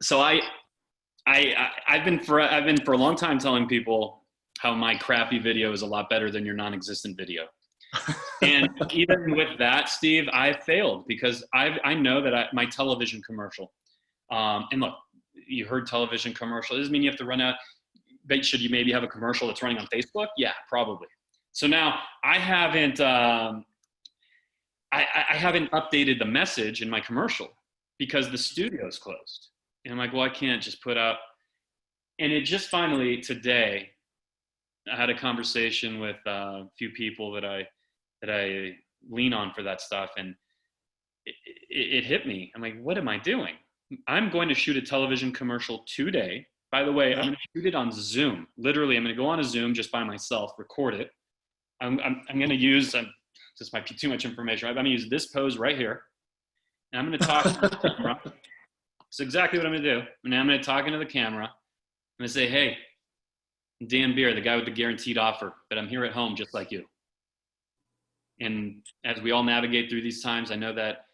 D: So I've been for a long time telling people how my crappy video is a lot better than your non-existent video. And even with that, Steve, I failed because I know that my television commercial, and look, you heard television commercial. Doesn't mean you have to run out. But should you maybe have a commercial that's running on Facebook? Yeah, probably. So now I haven't updated the message in my commercial because the studio's closed. And I'm like, well, I can't just put out. And it just finally today, I had a conversation with a few people that I lean on for that stuff, and it hit me. I'm like, what am I doing? I'm going to shoot a television commercial today. By the way, I'm going to shoot it on Zoom. Literally, I'm going to go on a Zoom just by myself, record it. I'm going to use, this might be too much information, right? I'm going to use this pose right here. And I'm going to talk to the camera. That's exactly what I'm going to do. And I'm going to talk into the camera. I'm going to say, hey, Dan Beer, the guy with the guaranteed offer, but I'm here at home just like you. And as we all navigate through these times, I know that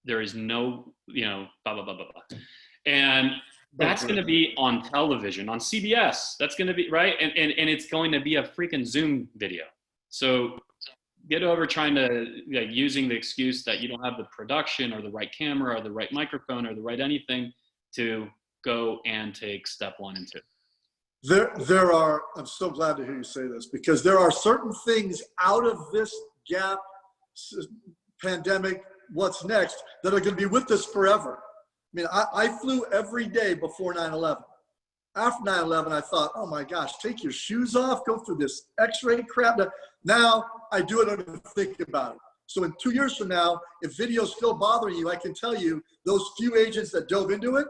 D: there is no, blah, blah, blah, blah, blah. And that's going to be on television, on CBS. That's going to be, right? And it's going to be a freaking Zoom video. So get over trying to, using the excuse that you don't have the production or the right camera or the right microphone or the right anything to go and take step 1 and 2.
B: There are, I'm so glad to hear you say this, because there are certain things out of this gap, pandemic, what's next, that are going to be with us forever. I mean, I flew every day before 9/11. After 9/11, I thought, oh my gosh, take your shoes off, go through this x-ray crap. Now I do it, I don't even think about it. So in 2 years from now, if video's still bothering you, I can tell you those few agents that dove into it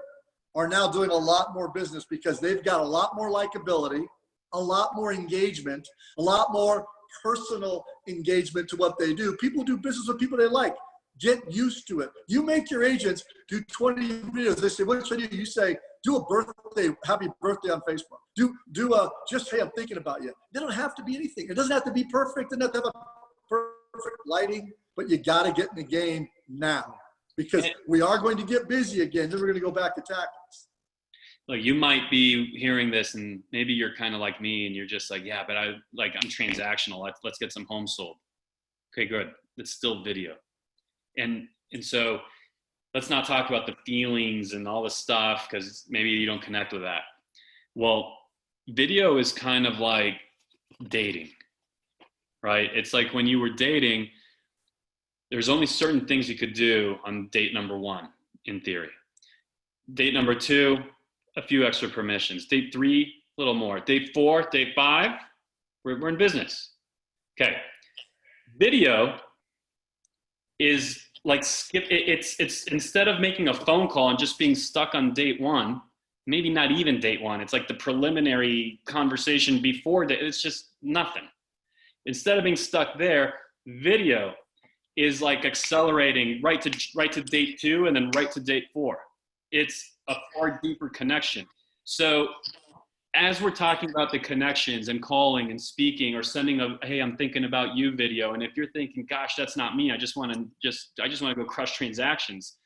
B: are now doing a lot more business because they've got a lot more likability, a lot more engagement, a lot more personal engagement to what they do. People do business with people they like. Get used to it. You make your agents do 20 videos. They say, what should I do? You say, do a birthday, happy birthday on Facebook. Do a, just, hey, I'm thinking about you. They don't have to be anything. It doesn't have to be perfect. It doesn't have to have a perfect lighting, but you got to get in the game now because we are going to get busy again. Then we're going to go back to tactics.
D: Look, you might be hearing this and maybe you're kind of like me and you're just like, yeah, but I'm transactional. Let's get some homes sold. Okay, good. It's still video. And so let's not talk about the feelings and all this stuff because maybe you don't connect with that. Well, video is kind of like dating, right? It's like when you were dating, there's only certain things you could do on date number 1, in theory. Date number 2, a few extra permissions. Date 3, a little more. Date 4, date 5, we're in business. Okay. Video is like it's instead of making a phone call and just being stuck on date 1, maybe not even date 1, it's like the preliminary conversation before that. It's just nothing. Instead of being stuck there, video is like accelerating right to date 2 and then right to date 4. It's a far deeper connection. So as we're talking about the connections and calling and speaking or sending a, hey, I'm thinking about you video. And if you're thinking, gosh, that's not me. I just want to go crush transactions.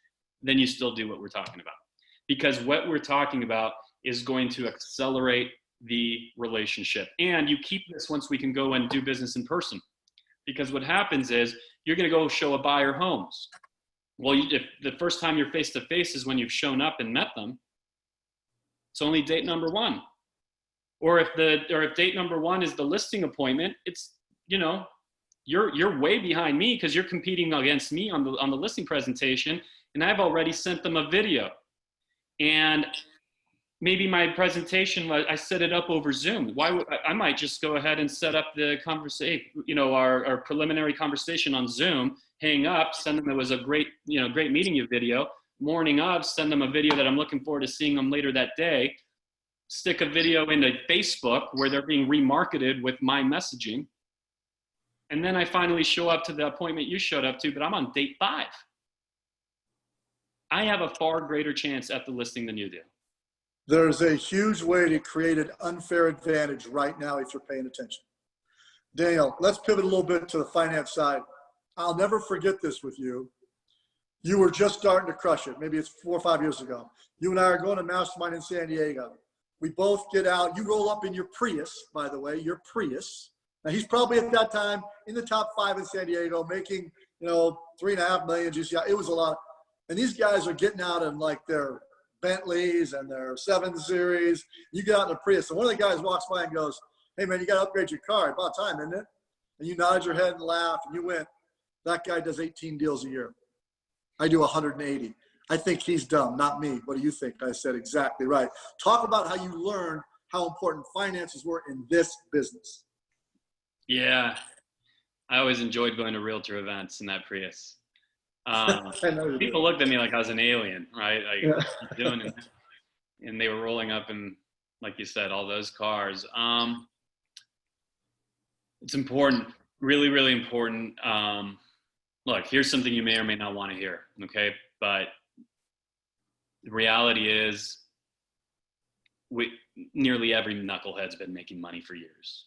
D: Then you still do what we're talking about, because what we're talking about is going to accelerate the relationship. And you keep this once we can go and do business in person. Because what happens is you're going to go show a buyer homes. Well, if the first time you're face to face is when you've shown up and met them, it's only date number one. Or if date number one is the listing appointment, it's, you know, you're way behind me because you're competing against me on the listing presentation, and I've already sent them a video. And maybe my presentation, I set it up over Zoom. I might just go ahead and set up the conversation, you know, our preliminary conversation on Zoom, hang up, send them, it was a great meeting you video. Morning of, send them a video that I'm looking forward to seeing them later that day. Stick a video into Facebook where they're being remarketed with my messaging. And then I finally show up to the appointment you showed up to, but I'm on date 5. I have a far greater chance at the listing than you do.
B: There's a huge way to create an unfair advantage right now if you're paying attention. Daniel, let's pivot a little bit to the finance side. I'll never forget this with you. You were just starting to crush it. Maybe it's 4 or 5 years ago. You and I are going to Mastermind in San Diego. We both get out. You roll up in your Prius, by the way, your Prius. Now, he's probably at that time in the top 5 in San Diego, making, you know, $3.5 million GCI. It was a lot. And these guys are getting out in like their Bentleys and their 7 Series. You get out in a Prius. And one of the guys walks by and goes, "Hey, man, you got to upgrade your car. About time, isn't it?" And you nodded your head and laughed, and you went, "That guy does 18 deals a year. I do 180. I think he's dumb, not me. What do you think?" I said, "Exactly right." Talk about how you learned how important finances were in this business.
D: Yeah, I always enjoyed going to realtor events in that Prius. People looked at me like I was an alien, right? Like, what are you doing? And they were rolling up in, like you said, all those cars. It's important, really, really important. Look, here's something you may or may not want to hear, okay? But the reality is, nearly every knucklehead's been making money for years,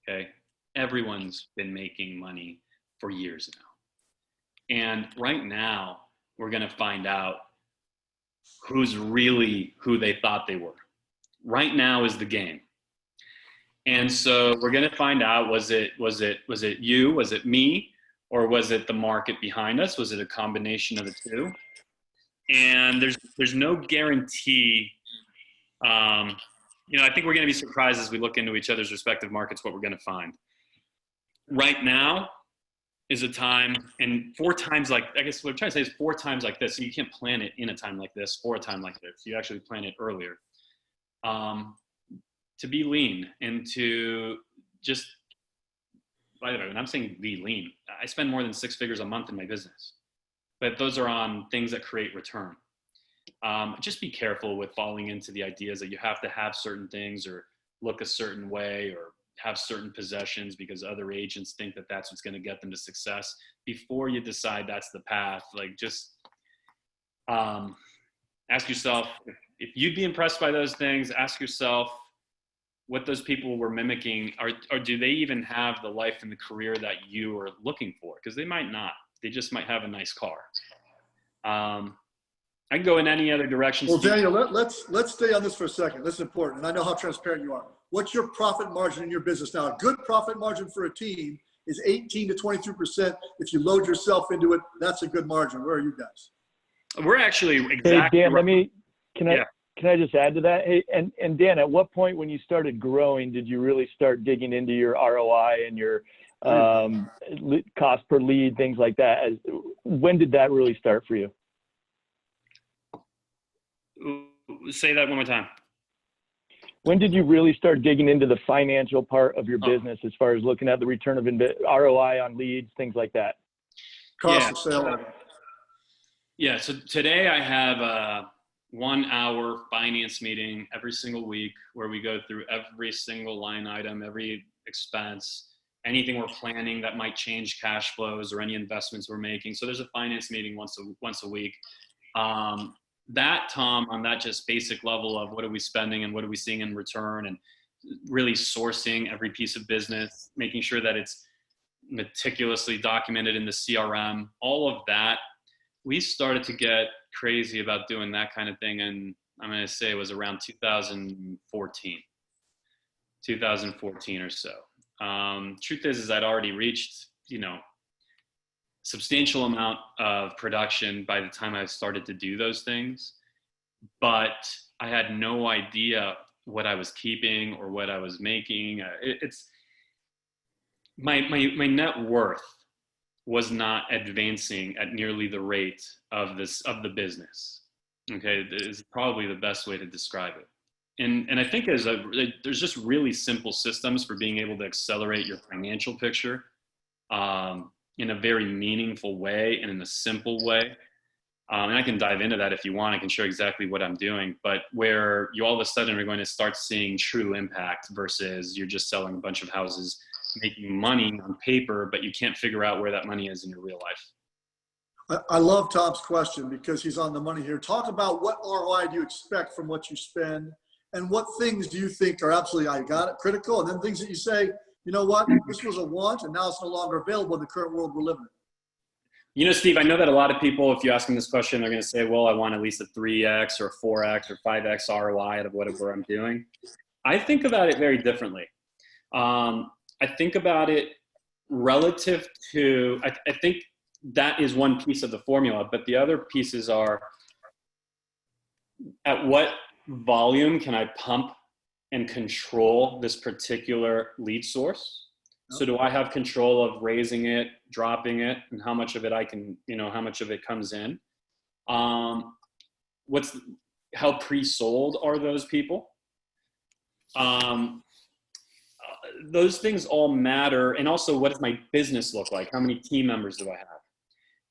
D: okay? Everyone's been making money for years now. And right now, we're going to find out who's really who they thought they were. Right now is the game. And so we're going to find out, was it you, was it me, or was it the market behind us? Was it a combination of the two? And there's no guarantee. I think we're going to be surprised as we look into each other's respective markets what we're going to find. Right now is a time, and 4 times like, I guess what I'm trying to say is 4 times like this. So you can't plan it in a time like this or a time like this. You actually plan it earlier. To be lean and to just, by the way, when I'm saying be lean, I spend more than 6 figures a month in my business, but those are on things that create return. Just be careful with falling into the ideas that you have to have certain things or look a certain way or have certain possessions because other agents think that that's what's going to get them to success. Before you decide that's the path, like just ask yourself, if you'd be impressed by those things, ask yourself what those people were mimicking, or do they even have the life and the career that you are looking for? Because they might not. They just might have a nice car. I can go in any other direction.
B: Well, Daniel, let's stay on this for a second. This is important, and I know how transparent you are. What's your profit margin in your business now? A good profit margin for a team is 18 to 22%. If you load yourself into it, that's a good margin. Where are you guys?
D: We're actually exactly.
C: Hey, Dan, can I just add to that? Hey, and Dan, at what point when you started growing did you really start digging into your ROI and your cost per lead, things like that? When did that really start for you?
D: Say that one more time.
C: When did you really start digging into the financial part of your business as far as looking at the return of ROI on leads, things like that?
B: Cost of sale.
D: Yeah, so today I have a 1-hour finance meeting every single week where we go through every single line item, every expense, anything we're planning that might change cash flows or any investments we're making. So there's a finance meeting once a week. That, Tom, on that just basic level of what are we spending and what are we seeing in return, and really sourcing every piece of business, making sure that it's meticulously documented in the CRM, all of that, we started to get crazy about doing that kind of thing. And I'm going to say it was around 2014. 2014 or so. Truth is I'd already reached, substantial amount of production by the time I started to do those things, but I had no idea what I was keeping or what I was making. It's my net worth was not advancing at nearly the rate of the business. Okay, is probably the best way to describe it. And I think there's just really simple systems for being able to accelerate your financial picture in a very meaningful way and in a simple way. And I can dive into that if you want. I can show exactly what I'm doing, but where you all of a sudden are going to start seeing true impact versus you're just selling a bunch of houses, making money on paper, but you can't figure out where that money is in your real life.
B: I love Tom's question because he's on the money here. Talk about what ROI do you expect from what you spend, and what things do you think are absolutely, I got it, critical, and then things that you say, you know what, this was a want and now it's no longer available in the current world we're living in.
D: Steve, I know that a lot of people, if you ask them this question, they're going to say, well, I want at least a 3X or 4X or 5X ROI out of whatever I'm doing. I think about it very differently. I think about it relative to, I think that is one piece of the formula, but the other pieces are at what volume can I pump and control this particular lead source? So do I have control of raising it, dropping it, and how much of it I can, how much of it comes in? How pre-sold are those people? Those things all matter. And also, what does my business look like? How many team members do I have?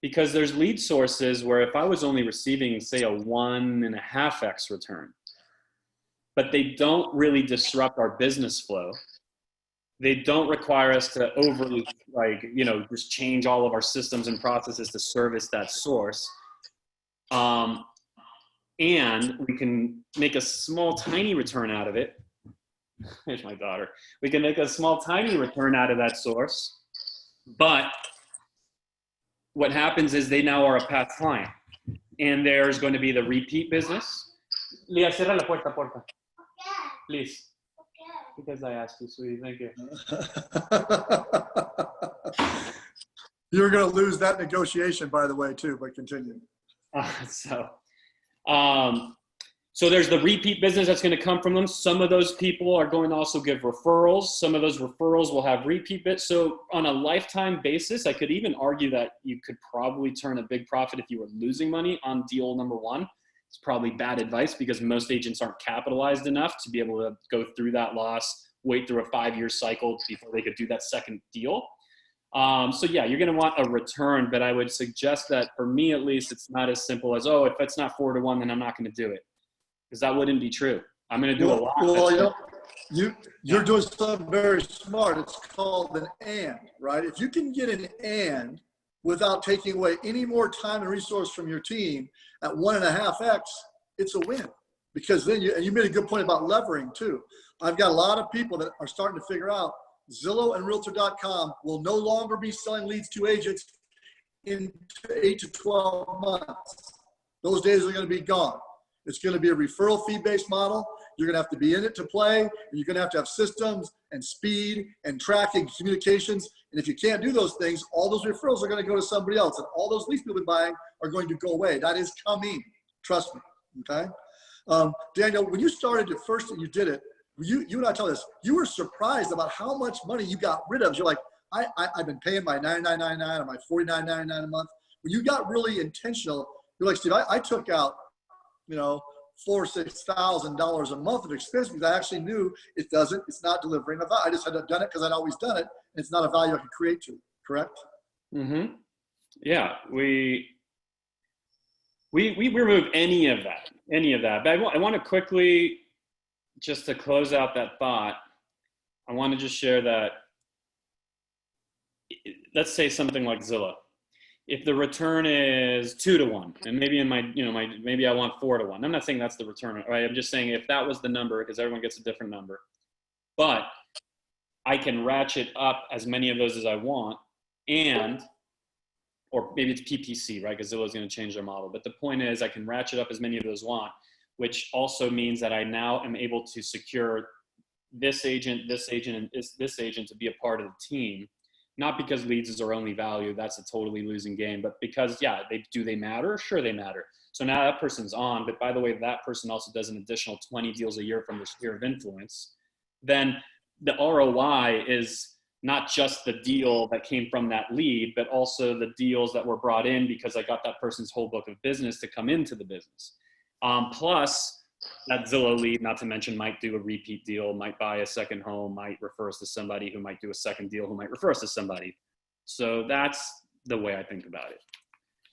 D: Because there's lead sources where if I was only receiving, say, a 1.5X return, but they don't really disrupt our business flow. They don't require us to overly, just change all of our systems and processes to service that source. And we can make a small, tiny return out of it. Here's my daughter. We can make a small, tiny return out of that source. But what happens is they now are a past client. And there's going to be the repeat business. Leah, cierra la puerta, porfa. Please. Because I asked you, sweetie. Thank you.
B: You're going to lose that negotiation, by the way, too, but continue.
D: So there's the repeat business that's going to come from them. Some of those people are going to also give referrals. Some of those referrals will have repeat bits. So on a lifetime basis, I could even argue that you could probably turn a big profit if you were losing money on deal number one. It's probably bad advice because most agents aren't capitalized enough to be able to go through that loss, wait through a 5-year cycle before they could do that second deal. So yeah, you're going to want a return, but I would suggest that for me, at least, it's not as simple as, if it's not 4-to-1, then I'm not going to do it. Because that wouldn't be true. I'm going to do a lot.
B: Well, you're doing something very smart. It's called an and, right? If you can get an and without taking away any more time and resource from your team at 1.5X, it's a win. Because then you made a good point about levering too. I've got a lot of people that are starting to figure out Zillow and Realtor.com will no longer be selling leads to agents in 8 to 12 months. Those days are going to be gone. It's going to be a referral fee-based model. You're going to have to be in it to play, and you're going to have systems and speed and tracking communications. And if you can't do those things, all those referrals are going to go to somebody else, and all those leads people have been buying are going to go away. That is coming. Trust me. Okay. Daniel, when you started the first that you did it, you and I tell this, you were surprised about how much money you got rid of. You're like, I've been paying my $99.99 or my $49.99 a month. When you got really intentional, you're like, Steve, I took out, $4,000 or $6,000 a month of expense because I actually knew it's not delivering a value. I just had done it because I'd always done it. And it's not a value I could create to, correct?
D: Mm-hmm. Yeah, we remove any of that. But I want to quickly, just to close out that thought, I want to just share that, let's say something like Zillow. If the return is 2-to-1, and maybe maybe I want 4-to-1. I'm not saying that's the return, right? I'm just saying if that was the number, because everyone gets a different number, but I can ratchet up as many of those as I want, or maybe it's PPC, right? Because Zillow is going to change their model. But the point is I can ratchet up as many of those want, which also means that I now am able to secure this agent, and this agent to be a part of the team, not because leads is our only value. That's a totally losing game, but because, yeah, they matter? Sure, they matter. So now that person's on, but by the way, that person also does an additional 20 deals a year from their sphere of influence. Then the ROI is not just the deal that came from that lead, but also the deals that were brought in because I got that person's whole book of business to come into the business. Plus, that Zillow lead, not to mention, might do a repeat deal, might buy a second home, might refer us to somebody who might do a second deal, who might refer us to somebody. So that's the way I think about it.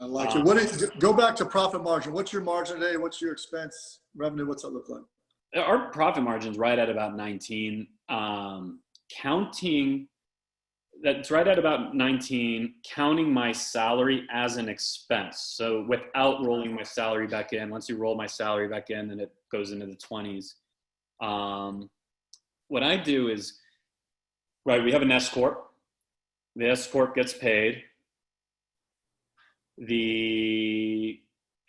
B: I like it. Go back to profit margin. What's your margin today? What's your expense revenue? What's that look like?
D: Our profit margin's right at about 19. That's right at about 19, counting my salary as an expense. So without rolling my salary back in, once you roll my salary back in, then it goes into the 20s. What I do is, right, we have an S Corp. The S Corp gets paid.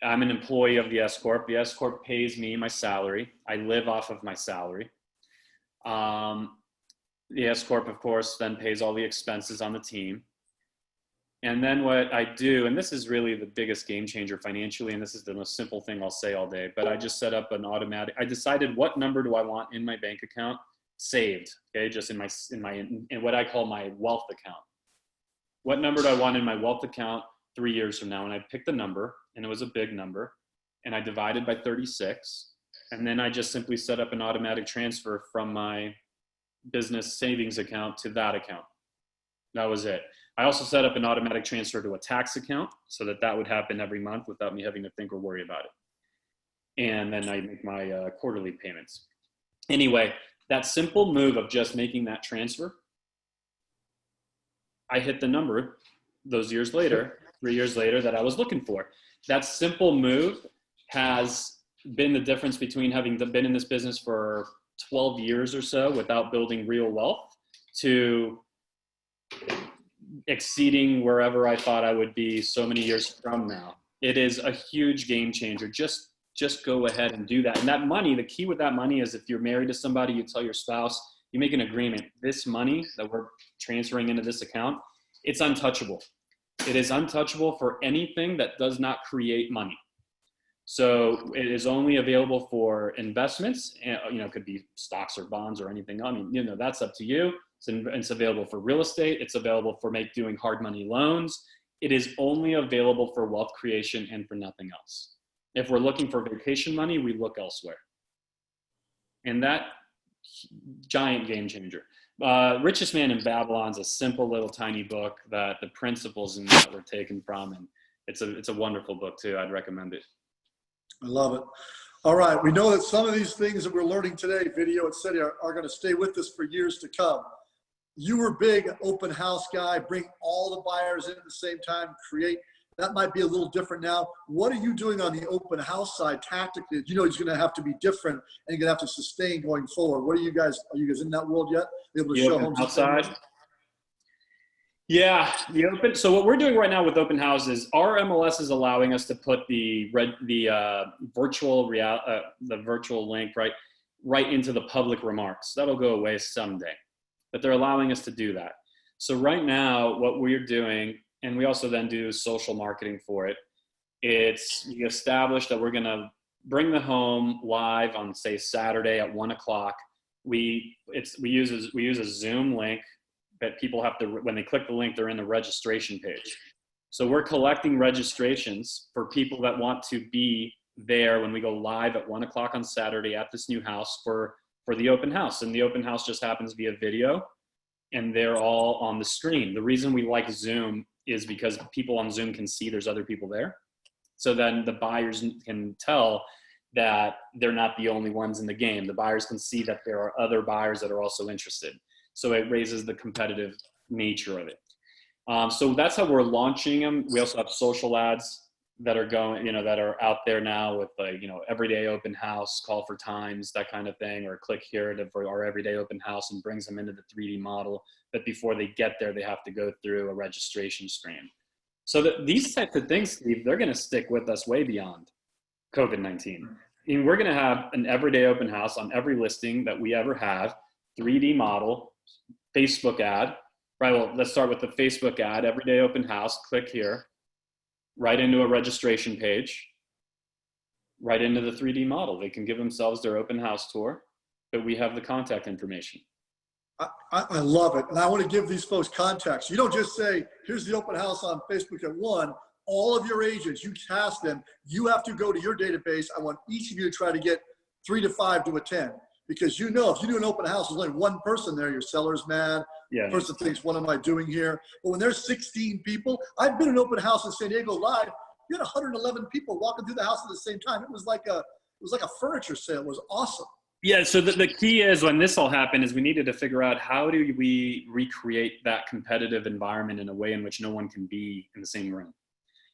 D: I'm an employee of the S Corp. The S Corp pays me my salary. I live off of my salary. The S Corp, of course, then pays all the expenses on the team. And then what I do, and this is really the biggest game changer financially, and this is the most simple thing I'll say all day, but I just set up an automatic, I decided what number do I want in my bank account saved, okay, just in what I call my wealth account. What number do I want in my wealth account 3 years from now? And I picked the number, and it was a big number, and I divided by 36, and then I just simply set up an automatic transfer from my business savings account to that account. That was it. I also set up an automatic transfer to a tax account so that would happen every month without me having to think or worry about it. And then I make my quarterly payments. Anyway, that simple move of just making that transfer, I hit the number those years later, 3 years later, that I was looking for. That simple move has been the difference between having been in this business for 12 years or so without building real wealth to exceeding wherever I thought I would be so many years from now. It is a huge game changer. Just go ahead and do that. And that money, the key with that money is if you're married to somebody, you tell your spouse, you make an agreement. This money that we're transferring into this account, it's untouchable. It is untouchable for anything that does not create money. So it is only available for investments, it could be stocks or bonds or anything. I mean, that's up to you. It's available for real estate. It's available for doing hard money loans. It is only available for wealth creation and for nothing else. If we're looking for vacation money, we look elsewhere. And that giant game changer. Richest Man in Babylon is a simple little tiny book that the principles in that were taken from, and it's a wonderful book too. I'd recommend it.
B: I love it. All right. We know that some of these things that we're learning today, video, et cetera, are going to stay with us for years to come. You were big open house guy, bring all the buyers in at the same time, create. That might be a little different now. What are you doing on the open house side tactically? You know, it's going to have to be different and you're going to have to sustain going forward. Are you guys in that world yet? Able to show homes
D: outside? Yeah, so what we're doing right now with open houses, our MLS is allowing us to put the virtual link right into the public remarks. That'll go away someday, but they're allowing us to do that. So right now, what we're doing, and we also then do social marketing for it. We establish that we're going to bring the home live on, say, Saturday at 1:00. We use a Zoom link that people have to, when they click the link, they're in the registration page. So we're collecting registrations for people that want to be there when we go live at 1:00 on Saturday at this new house for the open house. And the open house just happens via video, and they're all on the screen. The reason we like Zoom is because people on Zoom can see there's other people there. So then the buyers can tell that they're not the only ones in the game. The buyers can see that there are other buyers that are also interested. So it raises the competitive nature of it. So that's how we're launching them. We also have social ads that are going, that are out there now with everyday open house, call for times, that kind of thing, or click here for our everyday open house, and brings them into the 3D model. But before they get there, they have to go through a registration screen. So these types of things, Steve, they're going to stick with us way beyond COVID-19. I mean, we're going to have an everyday open house on every listing that we ever have. 3D model, Facebook ad, right? Well, let's start with the Facebook ad, everyday open house, click here, right into a registration page, right into the 3D model. They can give themselves their open house tour, but we have the contact information.
B: I love it. And I want to give these folks context. You don't just say, here's the open house on Facebook at 1. All of your agents, you task them. You have to go to your database. I want each of you to try to get 3 to 5 to attend. Because you know, if you do an open house, there's only one person there. Your seller's mad. Yeah. The person thinks, what am I doing here? But when there's 16 people, I've been in an open house in San Diego live. You had 111 people walking through the house at the same time. It was like a furniture sale. It was awesome.
D: Yeah, so the key is when this all happened is we needed to figure out how do we recreate that competitive environment in a way in which no one can be in the same room.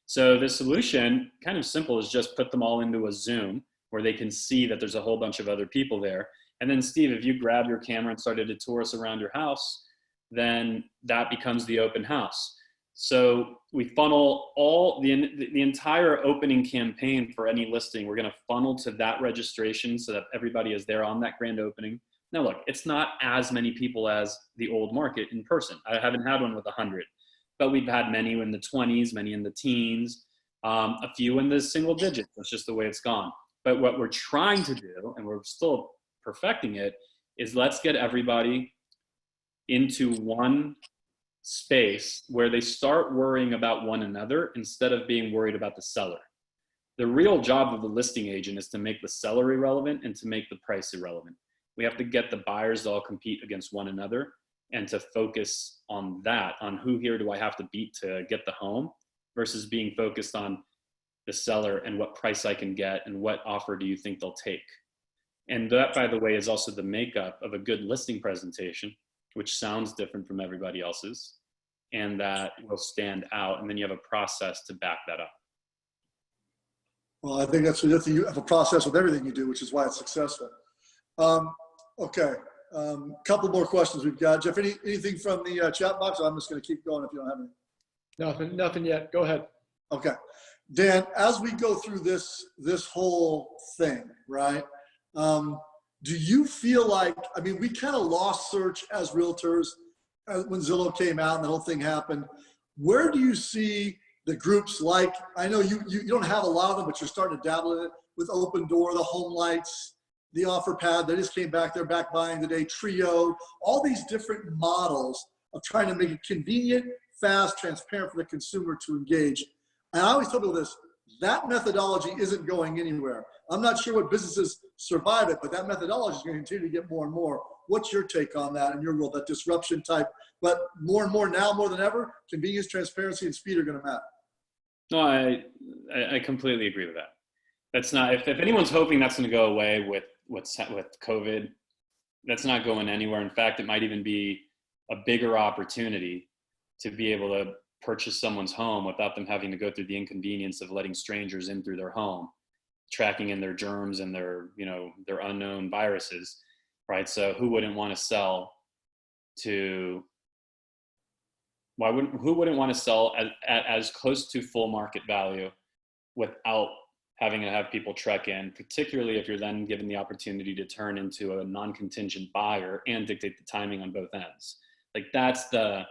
D: So the solution, kind of simple, is just put them all into a Zoom where they can see that there's a whole bunch of other people there. And then Steve, if you grab your camera and started to tour us around your house, then that becomes the open house. So we funnel all the entire opening campaign for any listing. We're going to funnel to that registration so that everybody is there on that grand opening. Now, look, it's not as many people as the old market in person. I haven't had one with 100, but we've had many in the 20s, many in the teens, a few in the single digits. That's just the way it's gone. But what we're trying to do, and we're still perfecting it, is let's get everybody into one space where they start worrying about one another instead of being worried about the seller. The real job of the listing agent is to make the seller irrelevant and to make the price irrelevant. We have to get the buyers to all compete against one another and to focus on that, on who here do I have to beat to get the home, versus being focused on the seller and what price I can get and what offer do you think they'll take. And that, by the way, is also the makeup of a good listing presentation, which sounds different from everybody else's, and that will stand out. And then you have a process to back that up.
B: Well, I think that's you have a process with everything you do, which is why it's successful. Okay, couple more questions we've got. Jeff, anything from the chat box? I'm just going to keep going if you don't have any.
A: Nothing yet. Go ahead.
B: Okay, Dan, as we go through this whole thing, right? Do you feel like, I mean, we kind of lost search as realtors when Zillow came out and the whole thing happened. Where do you see the groups like, I know you don't have a lot of them, but you're starting to dabble in it with Open Door, the Home Lights, the Offer Pad, they just came back, they're back buying today, Trio, all these different models of trying to make it convenient, fast, transparent for the consumer to engage. And I always tell people this, that methodology isn't going anywhere. I'm not sure what businesses survive it, but that methodology is going to continue to get more and more. What's your take on that in your world, that disruption type? But more and more now, more than ever, convenience, transparency, and speed are going to matter.
D: No, I completely agree with that. That's not, if anyone's hoping that's going to go away with COVID, that's not going anywhere. In fact, it might even be a bigger opportunity to be able to purchase someone's home without them having to go through the inconvenience of letting strangers in through their home, tracking in their germs and their unknown viruses, right? So who wouldn't want to sell who wouldn't want to sell at as close to full market value without having to have people trek in, particularly if you're then given the opportunity to turn into a non-contingent buyer and dictate the timing on both ends. Like, that's the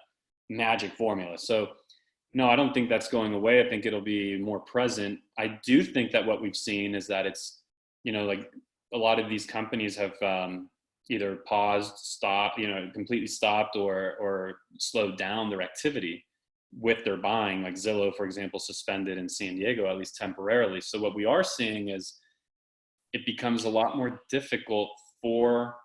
D: magic formula. So no, I don't think that's going away. I think it'll be more present. I do think that what we've seen is that it's, like a lot of these companies have either paused, stopped, completely stopped or slowed down their activity with their buying. Like Zillow, for example, suspended in San Diego, at least temporarily. So what we are seeing is it becomes a lot more difficult for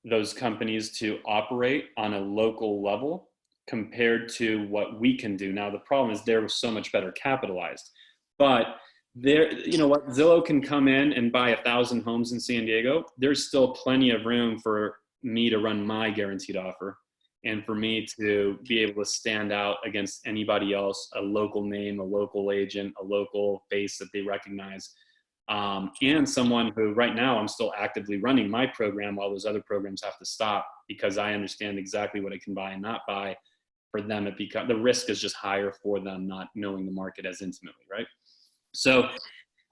D: those companies to operate on a local level compared to what we can do. Now, the problem is they're so much better capitalized, but Zillow can come in and buy 1,000 homes in San Diego. There's still plenty of room for me to run my guaranteed offer and for me to be able to stand out against anybody else, a local name, a local agent, a local face that they recognize. And someone who right now I'm still actively running my program while those other programs have to stop because I understand exactly what I can buy and not buy. For them, the risk is just higher for them not knowing the market as intimately, right? So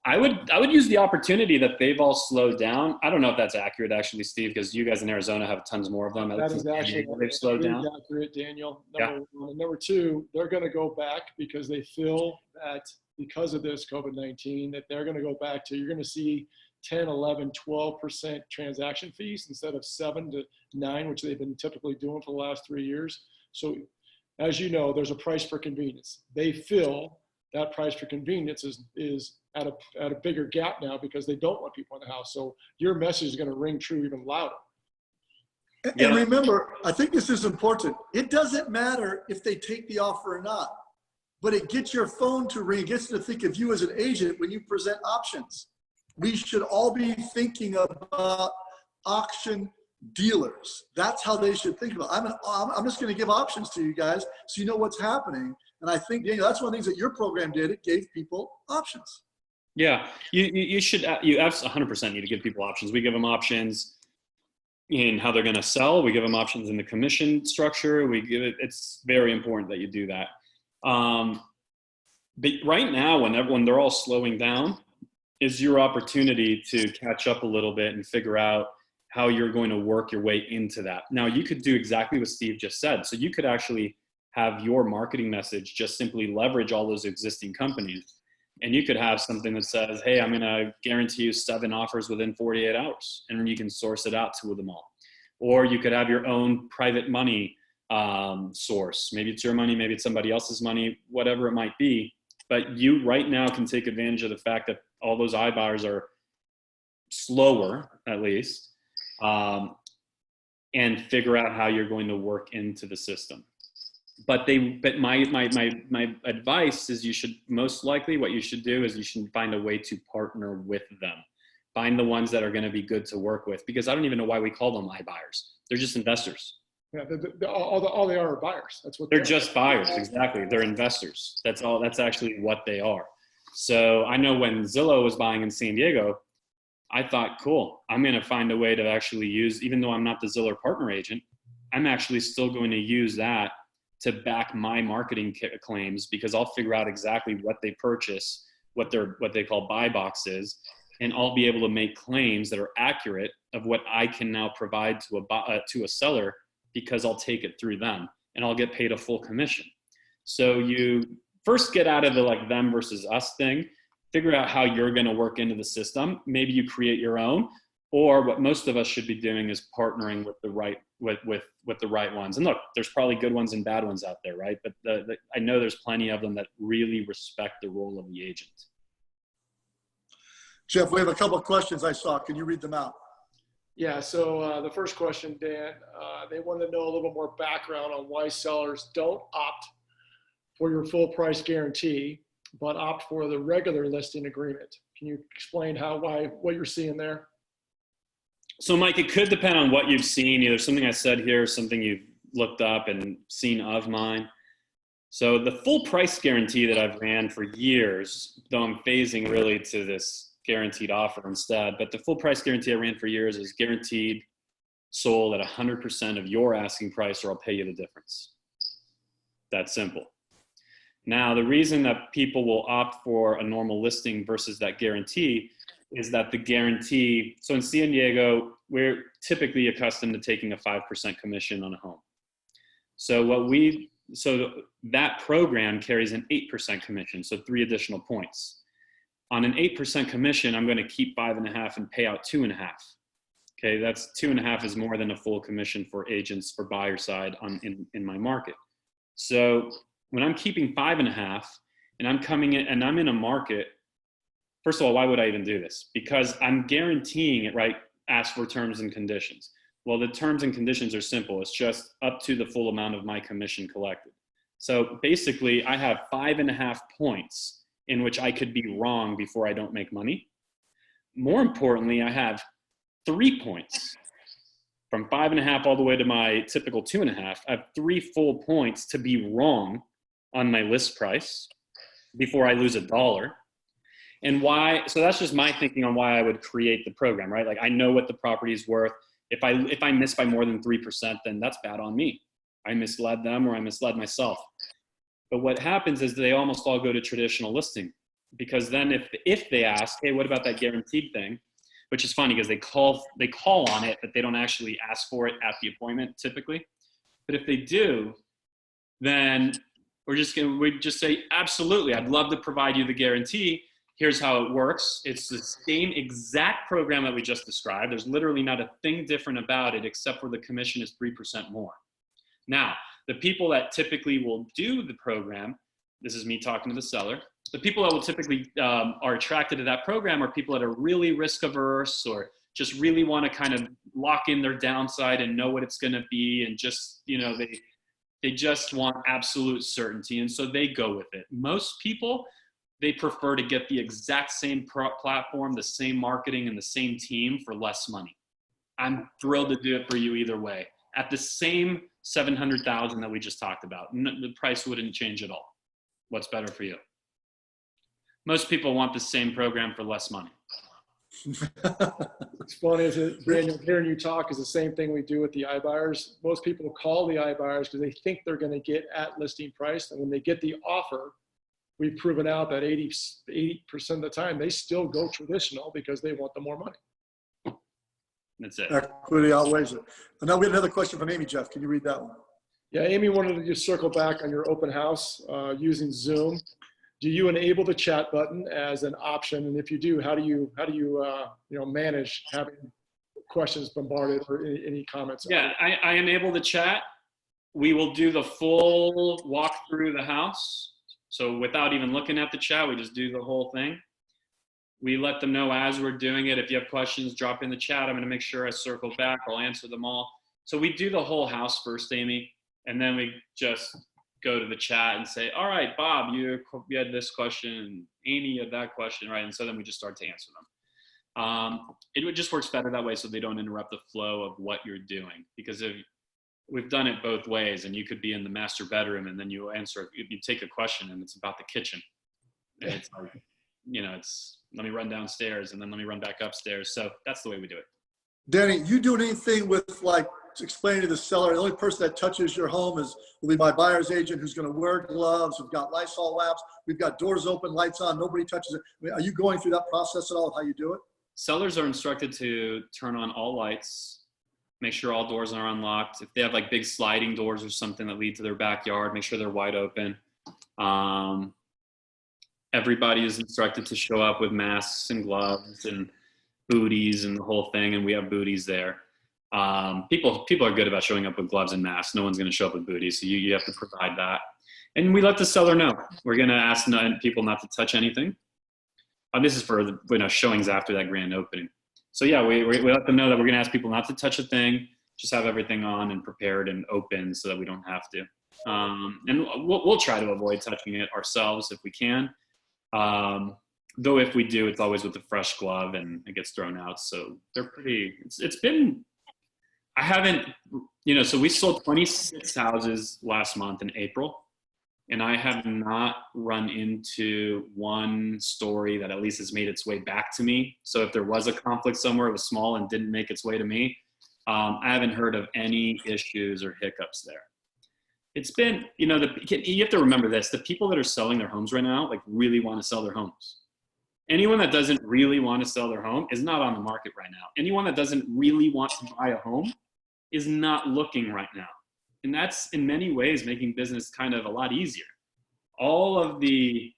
D: I would use the opportunity that they've all slowed down. I don't know if that's accurate, actually, Steve, because you guys in Arizona have tons more of them.
A: That is actually
D: they've slowed down.
A: accurate, Daniel.
D: Yeah.
A: Number one. And number two, they're going to go back because they feel that because of this COVID-19, that they're going to go back to, you're going to see 10, 11, 12% transaction fees instead of 7 to 9, which they've been typically doing for the last 3 years. So as you know, there's a price for convenience. They feel that price for convenience is at a bigger gap now because they don't want people in the house. So your message is going to ring true even louder.
B: And remember, I think this is important. It doesn't matter if they take the offer or not, but it gets your phone to ring. It gets to think of you as an agent when you present options. We should all be thinking about auction dealers. That's how they should think about it. I'm just going to give options to you guys so you know what's happening. And I think, Daniel, that's one of the things that your program did. It gave people options.
D: Yeah, you 100% need to give people options. We give them options in how they're going to sell. We give them options in the commission structure. It's very important that you do that. But right now, when they're all slowing down, is your opportunity to catch up a little bit and figure out how you're going to work your way into that. Now, you could do exactly what Steve just said. So you could actually have your marketing message just simply leverage all those existing companies. And you could have something that says, hey, I'm going to guarantee you 7 offers within 48 hours. And you can source it out to them all. Or you could have your own private money source. Maybe it's your money, maybe it's somebody else's money, whatever it might be. But you right now can take advantage of the fact that all those iBuyers are slower, at least, and figure out how you're going to work into the system. But my advice is you should most likely, what you should do is you should find a way to partner with them. Find the ones that are going to be good to work with, because I don't even know why we call them iBuyers. They're just investors.
A: Yeah, all they are buyers. That's what
D: they're just buyers. Exactly. They're investors. That's all. That's actually what they are. So I know when Zillow was buying in San Diego, I thought, cool, I'm going to find a way to actually use, even though I'm not the Zillow partner agent, I'm actually still going to use that to back my marketing claims, because I'll figure out exactly what they purchase, what they call buy boxes, and I'll be able to make claims that are accurate of what I can now provide to a seller, because I'll take it through them and I'll get paid a full commission. So you first get out of the like them versus us thing, figure out how you're going to work into the system. Maybe you create your own, or what most of us should be doing is partnering with the right with the right ones. And look, there's probably good ones and bad ones out there, right? But I know there's plenty of them that really respect the role of the agent.
B: Jeff, we have a couple of questions I saw. Can you read them out?
A: Yeah, so the first question, Dan, they want to know a little more background on why sellers don't opt for your full price guarantee, but opt for the regular listing agreement. Can you explain what you're seeing there?
D: So Mike, it could depend on what you've seen, either something I said here, something you've looked up and seen of mine. So the full price guarantee that I've ran for years, though I'm phasing really to this guaranteed offer instead, but the full price guarantee I ran for years is guaranteed sold at 100% of your asking price, or I'll pay you the difference. That's simple. Now, the reason that people will opt for a normal listing versus that guarantee is that the guarantee, so in San Diego, we're typically accustomed to taking a 5% commission on a home. So that program carries an 8% commission, so 3 additional points. On an 8% commission, I'm going to keep 5.5 and pay out 2.5. Okay, that's 2.5 is more than a full commission for agents for buyer side in my market. So when I'm keeping 5.5 and I'm coming in and I'm in a market, first of all, why would I even do this? Because I'm guaranteeing it, right? Ask for terms and conditions. Well, the terms and conditions are simple. It's just up to the full amount of my commission collected. So basically, I have 5.5 points in which I could be wrong before I don't make money. More importantly, I have 3 points from 5.5 all the way to my typical 2.5. I have 3 full points to be wrong on my list price before I lose $1. And why? So that's just my thinking on why I would create the program, right? Like I know what the property is worth. If I miss by more than 3%, then that's bad on me. I misled them or I misled myself. But what happens is they almost all go to traditional listing. because then if they ask, hey, what about that guaranteed thing? Which is funny because they call on it, but they don't actually ask for it at the appointment typically. But if they do, then we just say, absolutely, I'd love to provide you the guarantee. Here's how it works. It's the same exact program that we just described. There's literally not a thing different about it except for the commission is 3% more. Now, the people that typically will do the program, this is me talking to the seller, the people that will typically are attracted to that program are people that are really risk averse or just really want to kind of lock in their downside and know what it's going to be, and just, they just want absolute certainty, and so they go with it. Most people, they prefer to get the exact same platform, the same marketing, and the same team for less money. I'm thrilled to do it for you either way. At the same $700,000 that we just talked about, the price wouldn't change at all. What's better for you? Most people want the same program for less money.
A: It's funny, is it, Daniel, hearing you talk is the same thing we do with the iBuyers. Most people call the iBuyers because they think they're going to get at listing price. And when they get the offer, we've proven out that 80% of the time, they still go traditional because they want the more money.
D: That's it.
B: Equity outweighs it. And now we have another question from Amy, Jeff. Can you read that one?
A: Yeah, Amy wanted to just circle back on your open house using Zoom. Do you enable the chat button as an option? And if you do, how do you manage having questions bombarded or any comments?
D: Yeah, I enable the chat. We will do the full walk through the house. So without even looking at the chat, we just do the whole thing. We let them know as we're doing it. If you have questions, drop in the chat. I'm going to make sure I circle back. I'll answer them all. So we do the whole house first, Amy, and then we just go to the chat and say, all right, Bob, you had this question, Amy, you had that question, right? And so then we just start to answer them. It just works better that way so they don't interrupt the flow of what you're doing. Because if we've done it both ways, and you could be in the master bedroom and then you answer, you take a question and it's about the kitchen. And it's like, it's let me run downstairs and then let me run back upstairs. So that's the way we do it.
B: Danny, you doing anything with like explaining to the seller, the only person that touches your home will be my buyer's agent who's going to wear gloves. We've got Lysol wipes. We've got doors open, lights on. Nobody touches it. I mean, are you going through that process at all of how you do it?
D: Sellers are instructed to turn on all lights, make sure all doors are unlocked. If they have like big sliding doors or something that lead to their backyard, make sure they're wide open. Everybody is instructed to show up with masks and gloves and booties and the whole thing, and we have booties there. People are good about showing up with gloves and masks. No one's going to show up with booties, so you have to provide that. And we let the seller know. We're going to ask people not to touch anything. This is for showings after that grand opening. So yeah, we let them know that we're going to ask people not to touch a thing, just have everything on and prepared and open so that we don't have to. And we'll try to avoid touching it ourselves if we can. Though if we do, it's always with a fresh glove and it gets thrown out. So they're pretty, it's been, I haven't, so we sold 26 houses last month in April, and I have not run into one story that at least has made its way back to me. So if there was a conflict somewhere, it was small and didn't make its way to me. I haven't heard of any issues or hiccups there. It's been, you have to remember this, the people that are selling their homes right now, like really want to sell their homes. Anyone that doesn't really want to sell their home is not on the market right now. Anyone that doesn't really want to buy a home is not looking right now. And that's in many ways making business kind of a lot easier. All of the,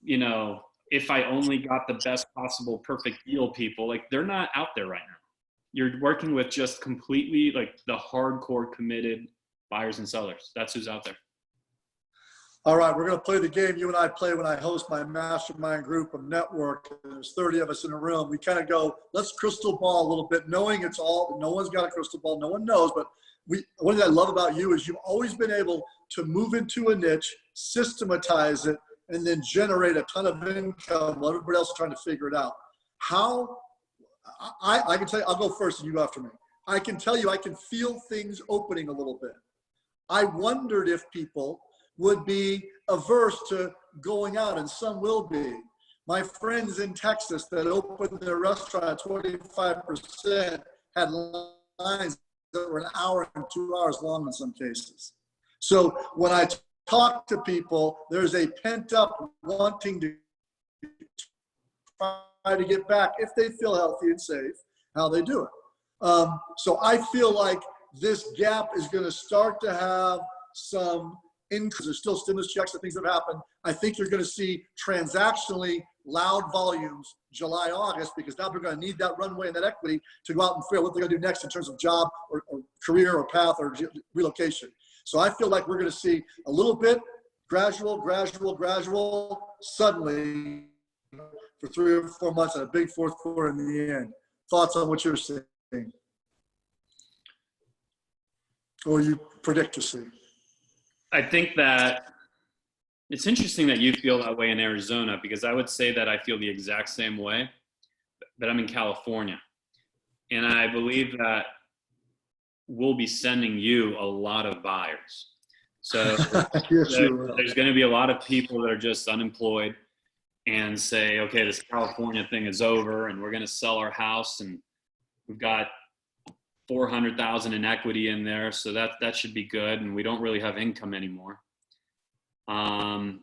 D: if I only got the best possible perfect deal people, like they're not out there right now. You're working with just completely like the hardcore committed buyers and sellers. That's who's out there.
B: All right, we're going to play the game you and I play when I host my mastermind group of network. There's 30 of us in a room. We kind of go, let's crystal ball a little bit, knowing it's all, no one's got a crystal ball, no one knows, but one thing I love about you is you've always been able to move into a niche, systematize it, and then generate a ton of income while everybody else is trying to figure it out. I can tell you, I'll go first and you go after me. I can tell you, I can feel things opening a little bit. I wondered if people would be averse to going out, and some will be. My friends in Texas that opened their restaurant at 25% had lines that were an hour and 2 hours long in some cases. So when I talk to people, there's a pent up wanting to try to get back, if they feel healthy and safe, how they do it. So I feel like this gap is going to start to have some increase. There's still stimulus checks and things that have happened. I think you're going to see transactionally loud volumes July, August, because now they're going to need that runway and that equity to go out and figure out what they're going to do next in terms of job or career or path or relocation. So I feel like we're going to see a little bit gradual, suddenly for 3 or 4 months and a big fourth quarter in the end. Thoughts on what you're seeing? Or you predict to see?
D: I think that it's interesting that you feel that way in Arizona, because I would say that I feel the exact same way, but I'm in California. And I believe that we'll be sending you a lot of buyers. So
B: Yes,
D: there's going to be a lot of people that are just unemployed and say, okay, this California thing is over and we're going to sell our house and we've got 400,000 in equity in there. So that should be good. And we don't really have income anymore.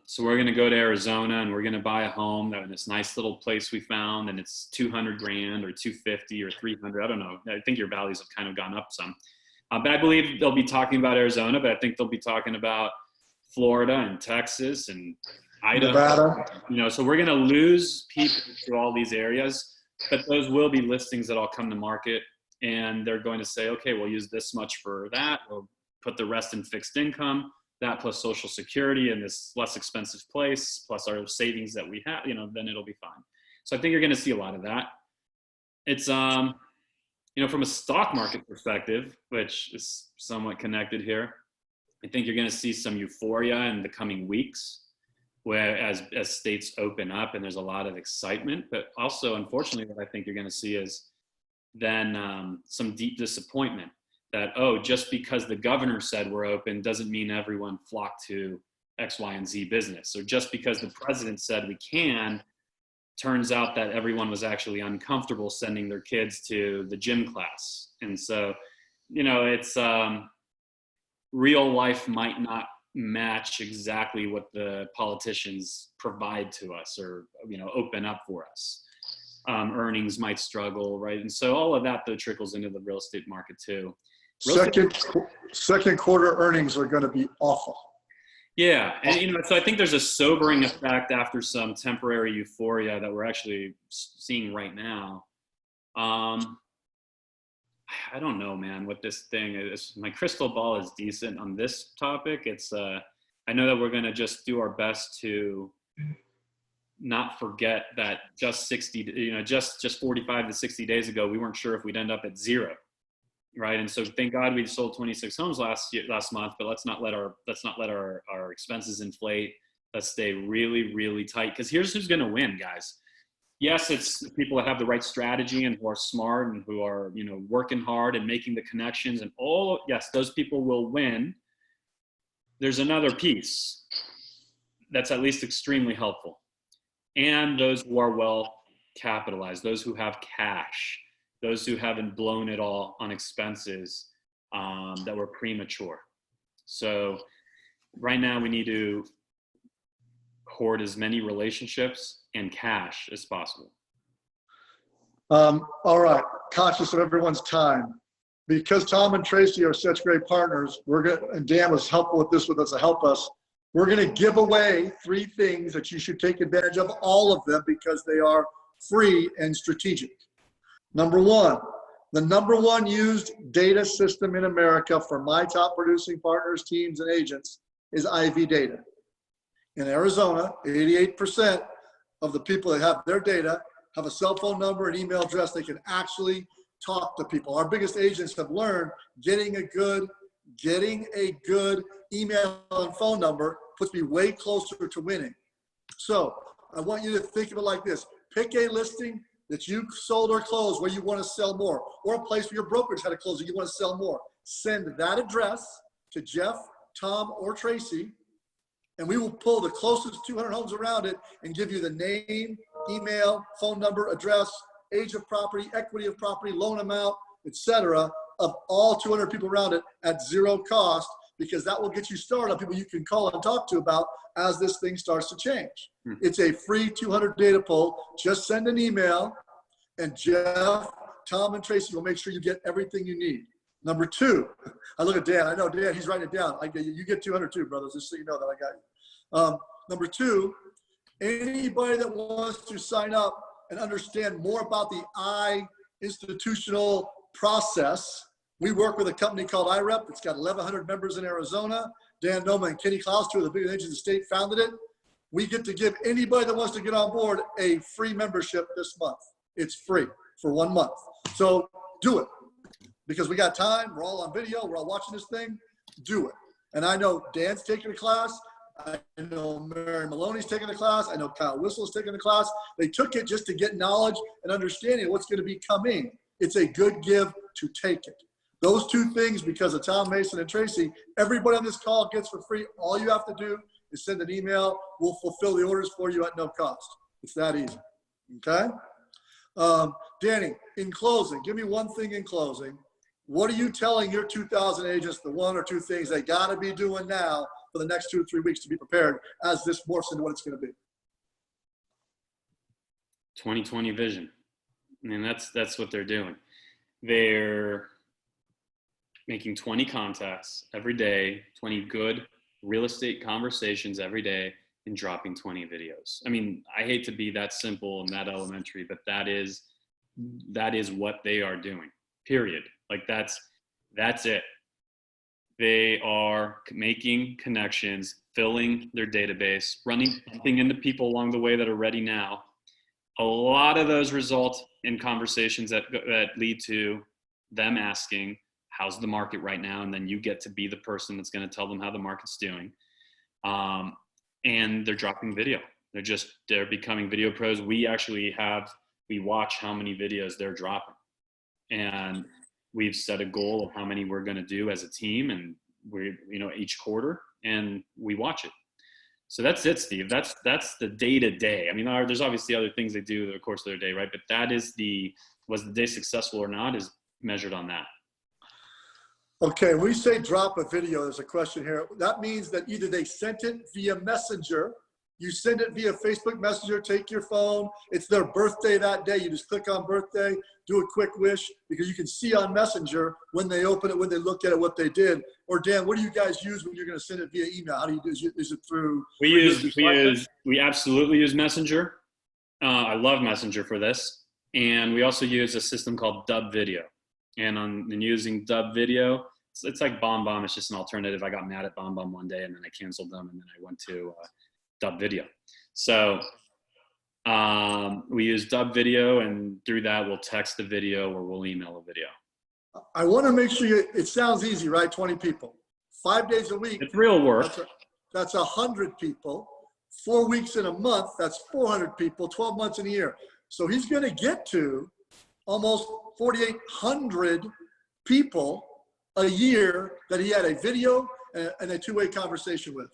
D: So we're going to go to Arizona and we're going to buy a home in this nice little place we found, and it's 200 grand or 250 or 300. I don't know. I think your values have kind of gone up some. But I believe they'll be talking about Arizona, but I think they'll be talking about Florida and Texas and Idaho.
B: Nevada.
D: So we're going to lose people to all these areas, but those will be listings that all come to market, and they're going to say, okay, we'll use this much for that. We'll put the rest in fixed income, that plus Social Security in this less expensive place, plus our savings that we have, then it'll be fine. So I think you're going to see a lot of that. It's, from a stock market perspective, which is somewhat connected here, I think you're going to see some euphoria in the coming weeks, where as states open up and there's a lot of excitement. But also, unfortunately, what I think you're going to see is then some deep disappointment that, just because the governor said we're open doesn't mean everyone flocked to X, Y, and Z business. Or just because the president said we can, turns out that everyone was actually uncomfortable sending their kids to the gym class. And so, it's real life might not match exactly what the politicians provide to us or, open up for us. Earnings might struggle, right? And so all of that, though, trickles into the real estate market too.
B: Second quarter earnings are going to be awful.
D: Yeah, and so I think there's a sobering effect after some temporary euphoria that we're actually seeing right now. I don't know, man, what this thing is. My crystal ball is decent on this topic. It's I know that we're going to just do our best to not forget that just 45 to 60 days ago, we weren't sure if we'd end up at zero. Right. And so thank God we sold 26 homes last month, but let's not let our expenses inflate. Let's stay really, really tight. Because here's who's going to win, guys. Yes, it's the people that have the right strategy and who are smart and who are, working hard and making the connections and yes, those people will win. There's another piece that's at least extremely helpful. And those who are well capitalized, those who have cash, those who haven't blown it all on expenses that were premature. So right now we need to hoard as many relationships and cash as possible.
B: All right, conscious of everyone's time. Because Tom and Tracy are such great partners, and Dan was helpful with this with us to help us, we're going to give away 3 things that you should take advantage of, all of them, because they are free and strategic. Number 1, the number 1 used data system in America for my top producing partners, teams, and agents is IV Data. In Arizona, 88% of the people that have their data have a cell phone number and email address. They can actually talk to people. Our biggest agents have learned getting a good email and phone number puts me way closer to winning. So I want you to think of it like this. Pick a listing that you sold or closed where you want to sell more, or a place where your brokerage had a closing you want to sell more. Send that address to Jeff, Tom, or Tracy, and we will pull the closest 200 homes around it and give you the name, email, phone number, address, age of property, equity of property, loan amount, etc., of all 200 people around it at 0 cost. because that will get you started on people you can call and talk to about as this thing starts to change. It's a free 200 data poll. Just send an email, and Jeff, Tom, and Tracy will make sure you get everything you need. Number 2, I look at Dan. I know Dan, he's writing it down. You get 200 too, brothers, just so you know that I got you. Number 2, anybody that wants to sign up and understand more about the institutional process, we work with a company called IREP. It's got 1,100 members in Arizona. Dan Noma and Kenny Klaus, 2 of the biggest agents in the state, founded it. We get to give anybody that wants to get on board a free membership this month. It's free for 1 month. So do it, because we got time. We're all on video. We're all watching this thing. Do it. And I know Dan's taking a class. I know Mary Maloney's taking a class. I know Kyle Whistle's taking a class. They took it just to get knowledge and understanding of what's going to be coming. It's a good give to take it. Those 2 things, because of Tom Mason and Tracy, everybody on this call gets for free. All you have to do is send an email. We'll fulfill the orders for you at no cost. It's that easy. Okay? Danny, in closing, give me one thing in closing. What are you telling your 2,000 agents, the 1 or 2 things they got to be doing now for the next 2 or 3 weeks to be prepared as this morphs into what it's going to be?
D: 2020 vision. I mean, that's what they're doing. They're making 20 contacts every day, 20 good real estate conversations every day, and dropping 20 videos. I mean, I hate to be that simple and that elementary, but that is what they are doing, period. Like that's it. They are making connections, filling their database, bumping into people along the way that are ready now. A lot of those result in conversations that lead to them asking, how's the market right now? And then you get to be the person that's going to tell them how the market's doing. And they're dropping video. They're becoming video pros. We watch how many videos they're dropping. And we've set a goal of how many we're going to do as a team, and each quarter, and we watch it. So that's it, Steve. That's the day to day. I mean, there's obviously other things they do over the course of their day, right? But that is was the day successful or not is measured on that.
B: Okay, when we say drop a video, there's a question here. That means that either they sent it via Messenger, you send it via Facebook Messenger, take your phone, it's their birthday that day, you just click on birthday, do a quick wish, because you can see on Messenger when they open it, when they look at it, what they did. Or Dan, what do you guys use when you're going to send it via email? How do you do it? Is it through?
D: We absolutely use Messenger. I love Messenger for this. And we also use a system called Dub Video. And using Dub Video, it's like BombBomb. It's just an alternative. I got mad at BombBomb one day, and then I canceled them, and then I went to Dub Video. So we use Dub Video, and through that, we'll text a video or we'll email a video.
B: I want to make sure it sounds easy, right? 20 people, 5 days a week.
D: It's real work.
B: That's 100 people. 4 weeks in a month, that's 400 people, 12 months in a year. So he's going to get to almost 4,800 people a year that he had a video and a 2-way conversation with.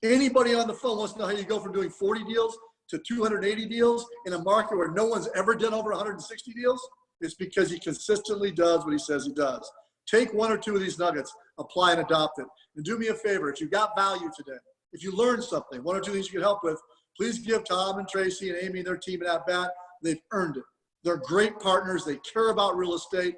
B: Anybody on the phone wants to know how you go from doing 40 deals to 280 deals in a market where no one's ever done over 160 deals? It's because he consistently does what he says he does. Take 1 or 2 of these nuggets, apply and adopt it. And do me a favor, if you got value today, if you learned something, 1 or 2 things you can help with, please give Tom and Tracy and Amy and their team at bat. They've earned it. They're great partners. They care about real estate.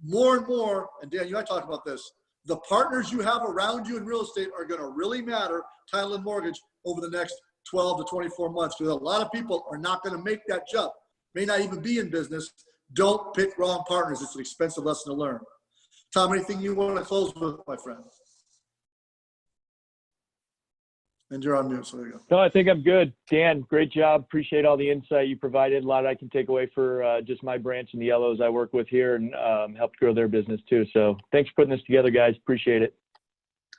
B: More and more, and Dan, you and I talked about this, the partners you have around you in real estate are going to really matter, title and mortgage, over the next 12 to 24 months, because a lot of people are not going to make that jump, may not even be in business. Don't pick wrong partners. It's an expensive lesson to learn. Tom, anything you want to close with, my friend? And you're on mute, so there you go.
C: No, I think I'm good. Dan, great job. Appreciate all the insight you provided. A lot I can take away for just my branch and the yellows I work with here, and help grow their business too. So thanks for putting this together, guys. Appreciate it.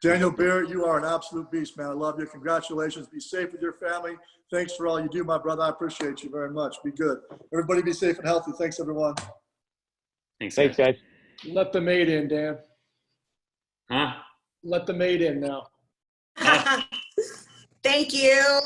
B: Daniel Barrett, you are an absolute beast, man. I love you. Congratulations. Be safe with your family. Thanks for all you do, my brother. I appreciate you very much. Be good. Everybody be safe and healthy. Thanks, everyone.
D: Thanks,
C: guys.
A: Let the maid in, Dan.
D: Huh?
A: Let the maid in now.
E: Thank you.